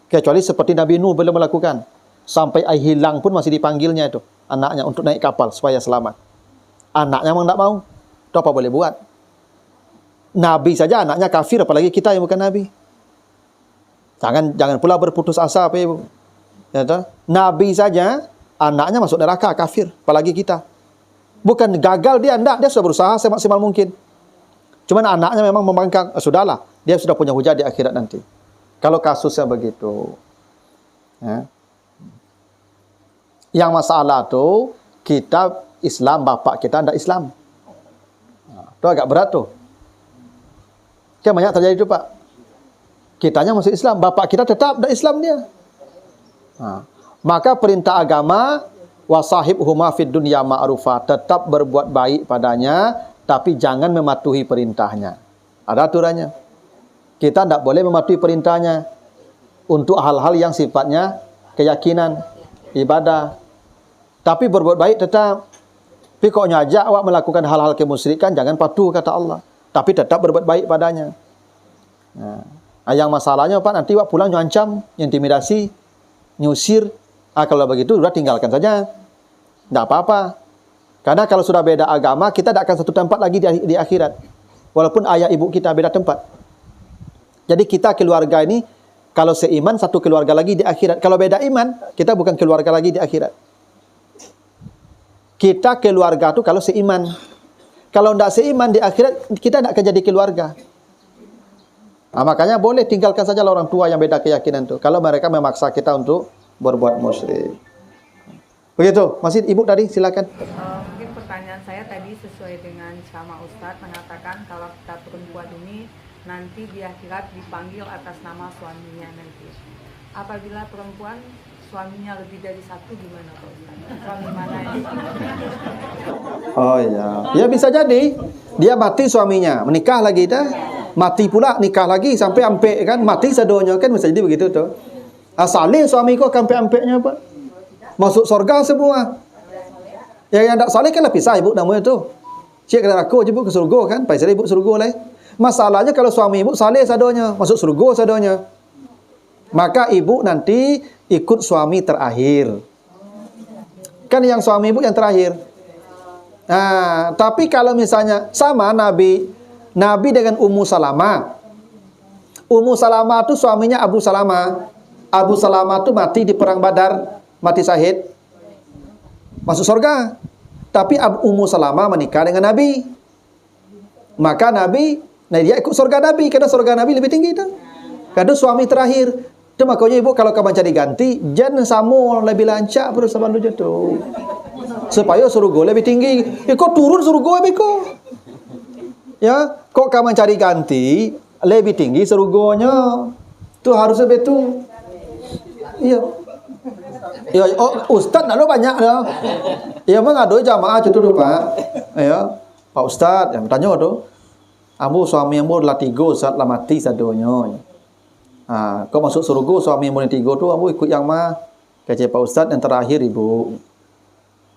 Kecuali seperti Nabi Nuh belum melakukan. Sampai air hilang pun masih dipanggilnya itu anaknya untuk naik kapal supaya selamat. Anaknya memang tidak mau. Itu apa boleh buat? Nabi saja anaknya kafir, apalagi kita yang bukan Nabi. Jangan pula berputus asa apa ibu. Ya, Nabi saja anaknya masuk neraka kafir, apalagi kita. Bukan gagal dia, enggak, dia sudah berusaha semaksimal mungkin. Cuman anaknya memang membangkang, sudahlah, dia sudah punya hujah di akhirat nanti. Kalau kasusnya begitu. Ya. Yang masalah tuh kita Islam, bapak kita tidak Islam. Itu agak berat tuh. Kan banyak terjadi itu Pak. Kitanya masuk Islam, bapak kita tetap tidak Islam dia. Maka perintah agama wasahibhuma fid dunya ma'rufa, tetap berbuat baik padanya, tapi jangan mematuhi perintahnya. Ada aturannya. Kita tidak boleh mematuhi perintahnya untuk hal-hal yang sifatnya keyakinan, ibadah. Tapi berbuat baik tetap. Tapi kok nyajak awak melakukan hal-hal kemusyrikan, jangan patuh kata Allah. Tapi tetap berbuat baik padanya. Nah, yang masalahnya Pak, nanti awak pulang nyancam, intimidasi, nyusir. Kalau begitu sudah tinggalkan saja. Tidak apa-apa. Karena kalau sudah beda agama, kita tidak akan satu tempat lagi di akhirat. Walaupun ayah ibu kita beda tempat. Jadi kita keluarga ini, kalau seiman, satu keluarga lagi di akhirat. Kalau beda iman, kita bukan keluarga lagi di akhirat. Kita keluarga itu kalau seiman. Kalau tidak seiman di akhirat, kita tidak akan jadi keluarga. Nah, makanya boleh tinggalkan saja orang tua yang beda keyakinan itu. Kalau mereka memaksa kita untuk berbuat musyrik. Begitu, masih ibu tadi silakan. Mungkin pertanyaan saya tadi sesuai dengan sama Ustadz mengatakan kalau kita perempuan ini nanti di akhirat dipanggil atas nama suaminya nanti. Apabila perempuan suaminya lebih dari satu gimana Pak Ustadz? Suami mana yang? Oh iya, ya bisa jadi dia mati suaminya, menikah lagi dah, mati pula nikah lagi sampai ampe kan, mati sadonya kan, bisa jadi begitu tuh. Saleh suami kau ampe-ampeknya Pak, masuk surga semua. Yang tak saleh kan lah pisah ibu namanya tu. Cik kata aku je ibu ke surga kan, pasal ibu surga lah. Masalahnya kalau suami ibu saleh sadonya, masuk surga sadonya, maka ibu nanti ikut suami terakhir. Kan yang suami ibu yang terakhir. Nah, tapi kalau misalnya sama Nabi dengan Ummu Salamah. Ummu Salamah itu suaminya Abu Salamah. Abu Salamah itu mati di perang Badar, mati syahid, masuk surga. Tapi Ummu Salamah menikah dengan Nabi. Maka Nabi, nah dia ikut surga Nabi, karena surga Nabi lebih tinggi itu. Karena suami terakhir. Itu makanya ibu kalau kamu cari ganti, jangan sama lebih lancak terus sama lu tu. Supaya surga lebih tinggi. Kau turun surga beko. Ya, kok kamu cari ganti lebih tinggi surganya. Tu harusnya betul. Iya. Ya, Ustaz nak banyak dah. Ya memang ada jamaah itu tu Pak. Ya, Pak Ustaz yang tanya tu. Ambo suami ambo lah 3 Ustaz lah mati sadonya. Kau masuk surga suami ambo yang 3 tu ambo ikut yang mah. Kata Pak Ustaz yang terakhir ibu.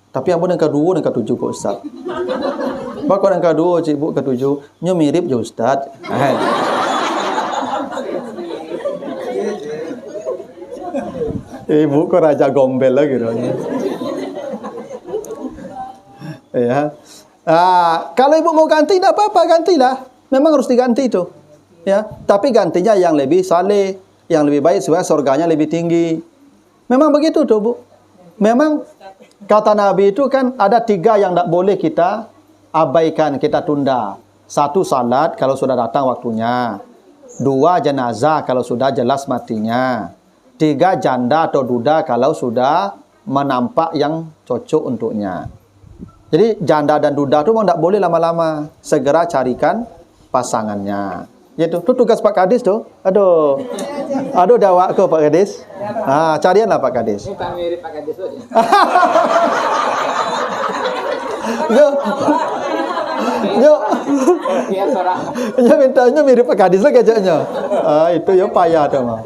Tapi ambo yang kedua dan ke-7 Pak Ustaz. Pak yang kedua cik ibu ke-7 nyo mirip je Ustaz. Ibu kok raja gombel lagi rasanya. Ya. Kalau ibu mau ganti tidak apa-apa, gantilah. Memang harus diganti itu. Ya, tapi gantinya yang lebih saleh, yang lebih baik supaya surganya lebih tinggi. Memang begitu tuh, Bu. Memang kata Nabi itu kan ada 3 yang tidak boleh kita abaikan, kita tunda. 1 salat kalau sudah datang waktunya. 2 jenazah kalau sudah jelas matinya. 3 janda atau duda kalau sudah menampak yang cocok untuknya. Jadi janda dan duda itu memang tidak boleh lama-lama. Segera carikan pasangannya. Itu tugas Pak Kadis tu. Aduh dawak ke Pak Kadis. Carianlah Pak Kadis. Bukan mirip Pak Kadis saja. Dia mintanya mirip Pak Kadis lah kayaknya. Itu ya payah tu mah.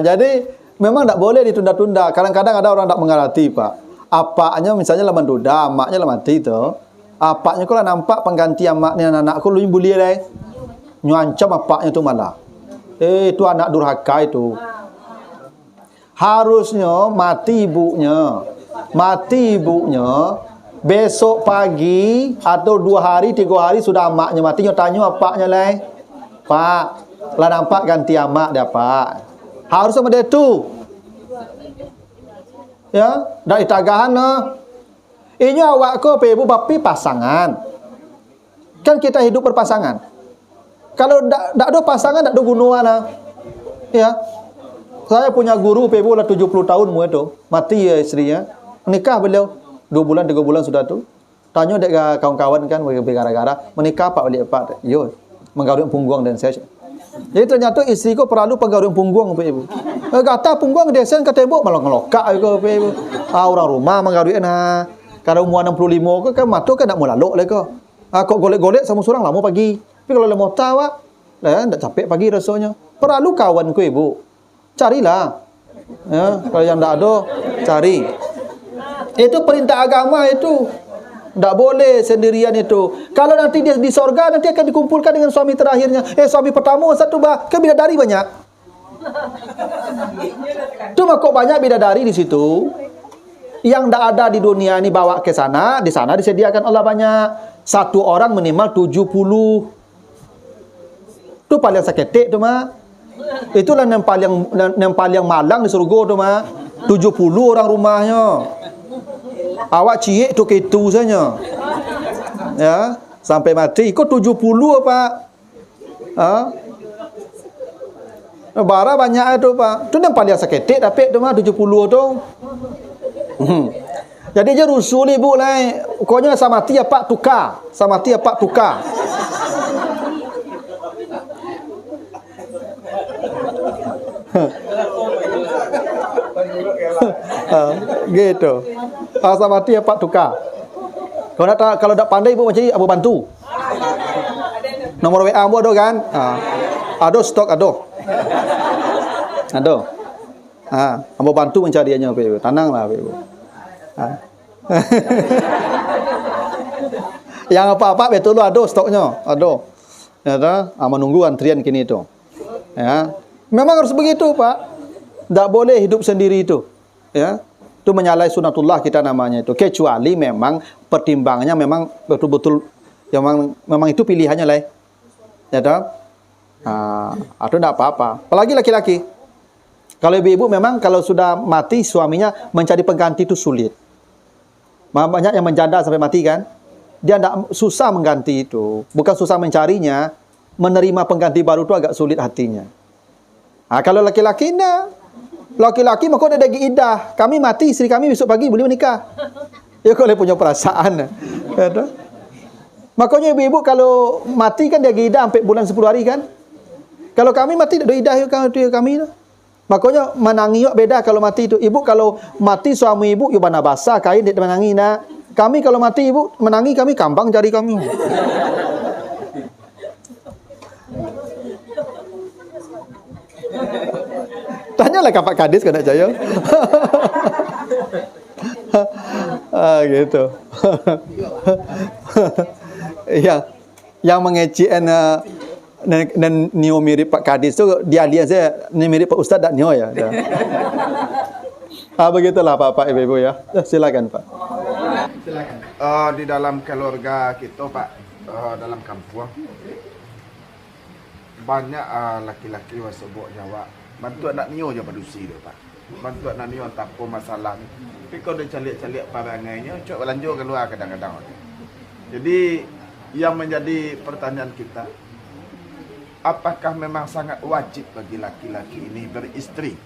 Jadi memang tak boleh ditunda-tunda. Kadang-kadang ada orang tak mengerti Pak. Apaknya misalnya lah menduda, maknya lah mati tu. Apaknya kalau nampak pengganti amaknya anak-anakku lu bully deh. Nyancam apaknya tu malah. Itu anak durhaka itu. Harusnya mati ibunya. Mati ibunya. Besok pagi atau 2 hari, 3 hari sudah amaknya mati. Nyo tanya apaknya lah. Pak, lah nampak ganti amak dah Pak. Harus sama dia tu. Ya, dak itagahan nah. Ini awak ko pe ibu bapi pasangan. Kan kita hidup berpasangan. Kalau dak ada pasangan dak ada gunanya nah. Ya. Saya punya guru pe ibu lah 70 tahun mu itu. Mati ya istrinya. Menikah beliau 2 bulan 3 bulan sudah tu. Tanya dek kawan-kawan kan gara-gara menikah Pak balik Pak. Yo, menggaruk punggung dan saya. Jadi ternyata isteri ko perlu penggaruk punggung pe ibu. Kata punggung desen ke tembok malah ngelokak ko pe ibu. Orang rumah menggaruk nah. Kalau umur 65 ke kan matuk kan nak mulalok le ko. Kok golek-golek sama surang lama pagi. Tapi kalau lemah tawa, lah ndak capek pagi rasanya. Perlu kawan ko ibu. Carilah. Ya, kalau yang ndak ada cari. Itu perintah agama itu. Tak boleh sendirian itu. Kalau nanti dia di sorga, nanti akan dikumpulkan dengan suami terakhirnya. Suami pertama satu kan bidadari banyak. Tu kok banyak bidadari di situ. Yang tak ada di dunia ini bawa ke sana, di sana disediakan Allah banyak. Satu orang minimal 70. Tu paling saketik tu mah. Itulah yang paling malang di surga tu mah. 70 orang rumahnya. Awak ciek tu ketu saja. Ya, sampai mati ikut 70 apa? Bara banyak tu Pak. Tu yang paling saketik tapi tu mah 70 tu. Jadi je rusul ibu lah. Pokoknya sama mati apa tukar. Sama mati apa tukar. Gitu. Asa mati apa tukar. Kalau tak pandai ibu macam ni, abu bantu. Nomor WA abu ada kan? Ada stok ada. Ada. Abu bantu mencariannya ibu. Tenanglah ibu. Yang apa-apa betul lu ada stoknya, ada. Ya dah, menunggu antrian kini tu. Ya. Memang harus begitu, Pak. Tak boleh hidup sendiri itu. Ya. Itu menyalahi sunatullah kita namanya itu. Kecuali memang pertimbangannya memang betul-betul memang itu pilihannya lah. Ya dah. Atau tak apa-apa. Apalagi laki-laki. Kalau ibu-ibu memang kalau sudah mati suaminya mencari pengganti itu sulit. Banyak yang menjanda sampai mati kan. Dia tidak susah mengganti itu. Bukan susah mencarinya. Menerima pengganti baru itu agak sulit hatinya. Kalau laki-laki enggak. Laki-laki maka dia lagi idah. Kami mati, isteri kami besok pagi boleh menikah. Ya kalau punya perasaan. Makanya ibu-ibu kalau mati kan dia lagi idah sampai bulan 10 hari kan. Kalau kami mati tak ada idah kami. Makanya menangi beda kalau mati itu. Ibu kalau mati suami ibu, ibu bana basah kain dia menangi nak. Kami kalau mati ibu menangi kami kambang jari kami. Tanyalah Pak Kadis kena jaya. Gitu. Yang mengecek dan Nio mirip Pak Kadis tu dia lihat saya ni mirip Pak Ustaz tak Nio ya. Begitulah Pak Ibu ya. Silakan Pak. Silakan. Di dalam keluarga kita Pak, dalam kampung banyak laki-laki masuk buat Jawa. Bantu anak Nio je padusi tu Pak. Bantu anak Nio tak apa masalah ni. Tapi kalau dia calik-calik barangainya, cok lanjut keluar kadang-kadang. Jadi yang menjadi pertanyaan kita, apakah memang sangat wajib bagi laki-laki ini beristri?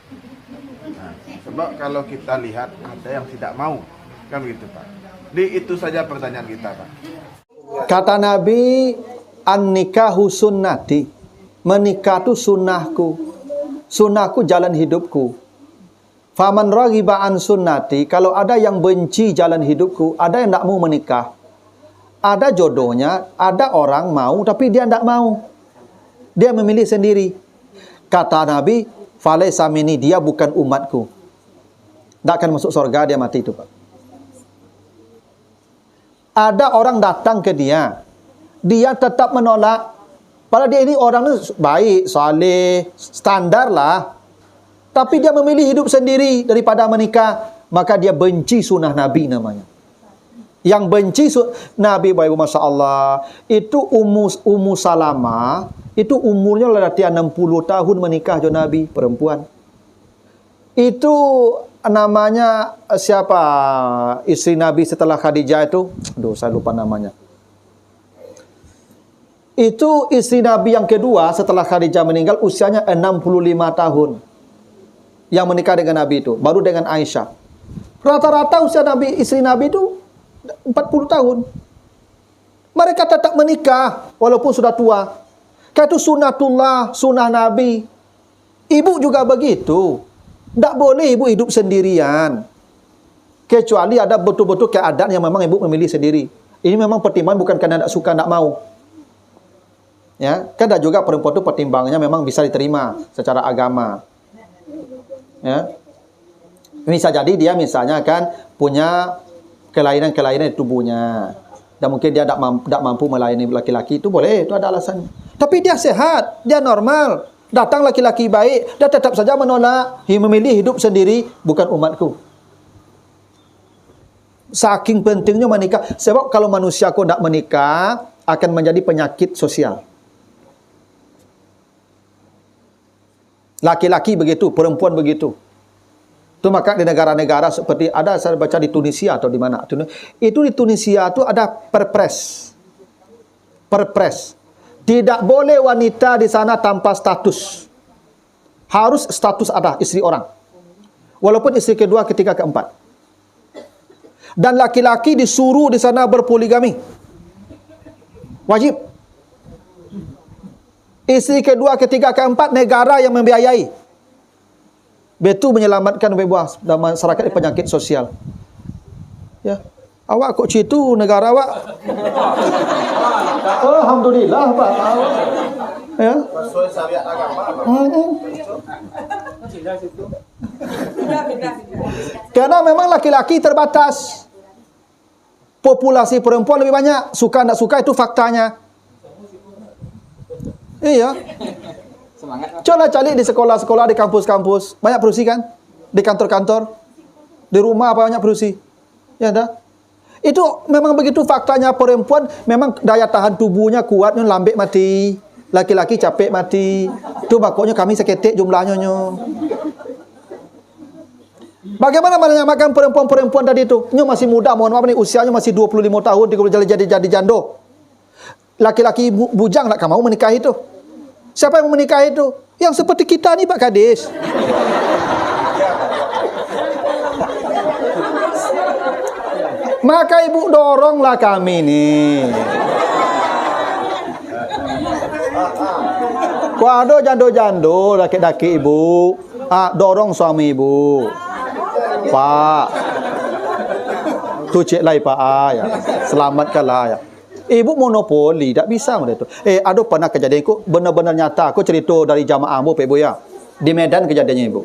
Sebab kalau kita lihat ada yang tidak mau, kan begitu Pak. Itu saja pertanyaan kita Pak. Kata Nabi, an-nikahu sunnati. Menikah itu sunnahku. Sunnahku jalan hidupku. Faman raghiba an sunnati, kalau ada yang benci jalan hidupku, ada yang tak mau menikah. Ada jodohnya, ada orang mau tapi dia tak mau. Dia memilih sendiri. Kata Nabi, falaysa minni, dia bukan umatku. Tak akan masuk surga dia mati itu Pak. Ada orang datang ke dia, dia tetap menolak. Padahal dia ini orang baik, saleh, standar lah. Tapi dia memilih hidup sendiri daripada menikah. Maka dia benci sunnah Nabi namanya. Yang benci Nabi, Bapak Masya Allah, itu Ummu Salamah, itu umurnya lelaki 60 tahun menikah dengan Nabi, perempuan. Itu namanya siapa? Istri Nabi setelah Khadijah itu, saya lupa namanya. Itu istri Nabi yang kedua setelah Khadijah meninggal, usianya 65 tahun. Yang menikah dengan Nabi itu, baru dengan Aisyah. Rata-rata usia Nabi, istri Nabi itu 40 tahun. Mereka tetap menikah walaupun sudah tua. Karena itu sunnatullah, sunnah Nabi. Ibu juga begitu. Tak boleh ibu hidup sendirian. Kecuali ada betul-betul keadaan yang memang ibu memilih sendiri. Ini memang pertimbangan bukan karena tak suka, tak mau. Ya, kan ada juga perempuan itu pertimbangannya memang bisa diterima secara agama. Ya. Bisa jadi dia misalnya kan punya kelainan-kelainan di tubuhnya. Dan mungkin dia tak mampu melayani laki-laki, itu boleh, itu ada alasan. Tapi dia sehat, dia normal. Datang laki-laki baik, dia tetap saja menolak, memilih hidup sendiri, bukan umatku. Saking pentingnya menikah. Sebab kalau manusia kau tak menikah, akan menjadi penyakit sosial. Laki-laki begitu, perempuan begitu. Itu maka di negara-negara seperti ada saya baca di Tunisia atau di mana. Itu di Tunisia itu ada perpres. Perpres. Tidak boleh wanita di sana tanpa status. Harus status ada istri orang. Walaupun istri kedua, ketiga, keempat. Dan laki-laki disuruh di sana berpoligami. Wajib. Istri kedua, ketiga, keempat negara yang membiayai. Betul menyelamatkan bebas dan masyarakat dari penyakit sosial. Ya. Awak kok citu negara awak? Alhamdulillah, Pak. Ya. Sesuai syariat agama. Karena memang laki-laki terbatas. Populasi perempuan lebih banyak. Suka tak suka itu faktanya. Iya. Coba cari di sekolah-sekolah, di kampus-kampus. Banyak perusi kan? Di kantor-kantor. Di rumah apa banyak perusi? Ya dah. Itu memang begitu faktanya, perempuan memang daya tahan tubuhnya kuatnya, lambek mati. Laki-laki capek mati. Itu makanya kami seketik jumlahnya. Bagaimana menyamakan perempuan-perempuan tadi itu? Nyo masih muda, mohon maaf nih, usianya masih 25 tahun, jadi jando. Laki-laki bujang tak mau menikahi itu. Siapa yang menikahi itu? Yang seperti kita nih Pak Kades. Maka ibu doronglah kami nih. Kuado jando-jando, laki-laki ibu. Dorong suami ibu. Pak. Tu cek lai Pak ya. Selamatkanlah ya. Ibu monopoli, tak bisa macam itu. Ada pernah kejadian itu benar-benar nyata. Aku cerita dari jamaah Pak Ibu ya. Di Medan kejadiannya Ibu.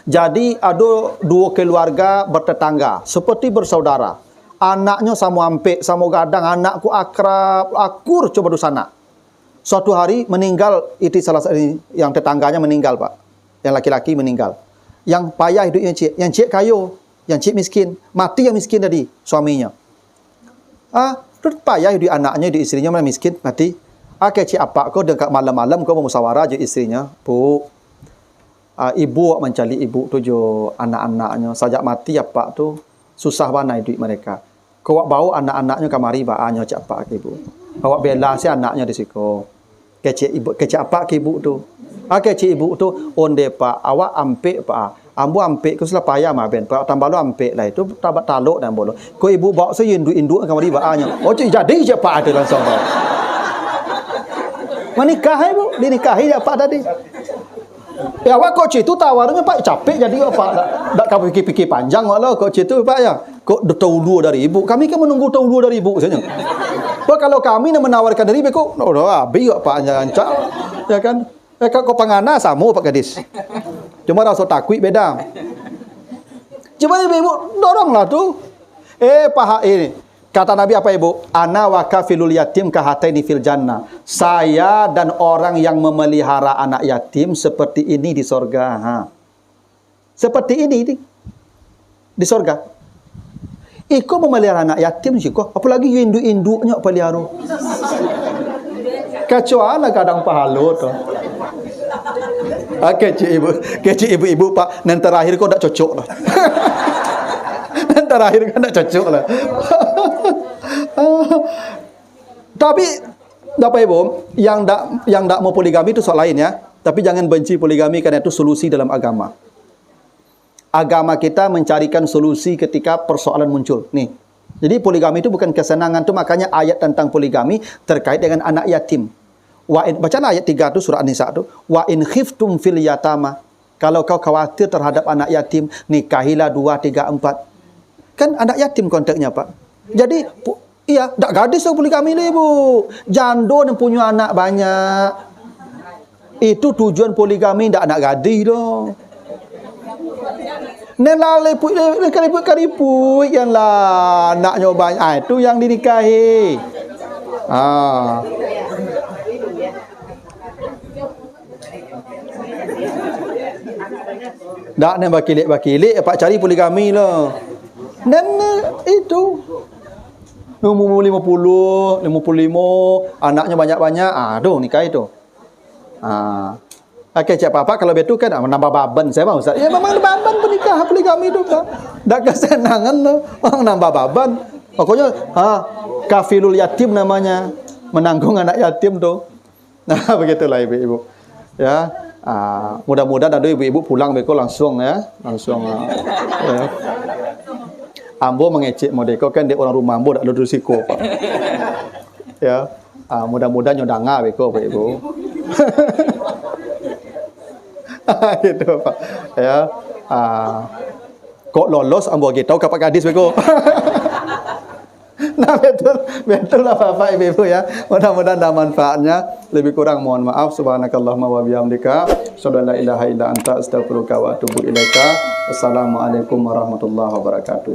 Jadi ada dua keluarga bertetangga, seperti bersaudara. Anaknya sama ampek, sama gadang, anakku akrab, akur coba dusana. Suatu hari meninggal, itu salah satu yang tetangganya meninggal Pak. Yang laki-laki meninggal. Yang payah hidupnya cik, yang cik kayo, yang cik miskin, mati yang miskin tadi suaminya. Terus payah hidup anaknya, hidup istrinya mana miskin, mati. Cik apa kau dekat malam-malam kau bermusyawarah je istrinya, Bu. Ibu mencari ibu tu jo anak-anaknya. Sajak mati apa tu susah mana hidup mereka. Kau bawa anak-anaknya kamari baanya cik apa ke ibu. Awak bela si anaknya di siko. Kecik ibu, kecik apa ke ibu tu. Kecik ibu tu onde Pak, awak ampek Pak. Ambu ampek ku sulah payah mah ben. Pak tambah lu ampek lah itu tabat taluk dan bolo. Ko ibu bawa saya induk-induk kamari baanya. Oh cik jadi je Pak ada langsung Pak. Menikah ibu, dinikahi apa tadi? Ya awak kok citu tawarnya Pak capek jadi apa? Tak kau fikir-fikir panjang walau kok citu Pak ya. Kok tahu dua dari ibu. Kami kan menunggu tahu dua dari ibu saja. Pak kalau kami nak menawarkan dari ibu kok habis Pak jangan ya kan. Kau pangana sama Pak Gadis. Cuma rasa takut beda. Cuma ibu doronglah tu. Paha ini. Kata Nabi apa ibu? Ana wa kafilul yatim kahataini fil jannah. Saya dan orang yang memelihara anak yatim seperti ini di sorga. Seperti ini di sorga. Iko memelihara anak yatim sih kok. Apalagi induk-induknya pelihara. Kecuali kadang pahala tu. Kecik ibu Pak. Nanti terakhir kau tak cocok lah. Nanti terakhir kau tak cocok lah. Tapi Bapak Ibu yang tak mau poligami itu soal lain ya. Tapi jangan benci poligami karena itu solusi dalam agama. Agama kita mencarikan solusi ketika persoalan muncul. Nih. Jadi poligami itu bukan kesenangan tu, makanya ayat tentang poligami terkait dengan anak yatim. Bacalah ayat 3 tu surah An-Nisa tu. Wa in khiftum fil yatama. Kalau kau khawatir terhadap anak yatim, nikahilah 2, 3, 4. Kan anak yatim konteksnya Pak. Jadi iya, tak gadis tu poligami ni ibu. Jando yang punya anak banyak. Itu tujuan poligami, tak anak gadis tu. Nelale put kariput yang lah nak nyoba itu yang dinikahi. Dak ni bakilik pak cari poligami lah. Dan itu umur 50, 55, anaknya banyak-banyak, aduh nikah itu. Okey, cak papa kalau betul kan menambah beban saya mau Ustaz. Ya memang beban pernikahan poligami itu kan. Dak kesenangan lah, nambah beban. Pokoknya kafilul yatim namanya, menanggung anak yatim tu. Nah, begitulah ibu-ibu. Ya. Mudah-mudahan ada ibu-ibu pulang beko langsung ya, langsung. Ya. Ambo mengecek modeko kan dia orang rumah ambo dak ada risiko Pak. Ya. Mudah-mudahan nyodanga beko Pak Ibu. Gitu Pak. Ya. Kok lolos ambo kita kapak gadis beko. Nah betul lah Bapak Ibu ya. Mudah-mudahan ada manfaatnya. Lebih kurang mohon maaf. Subhanakallahumma wa bihamdika, asyhadu an la ilaha illa anta, astaghfiruka wa atubu ilaika. Wassalamualaikum warahmatullahi wabarakatuh.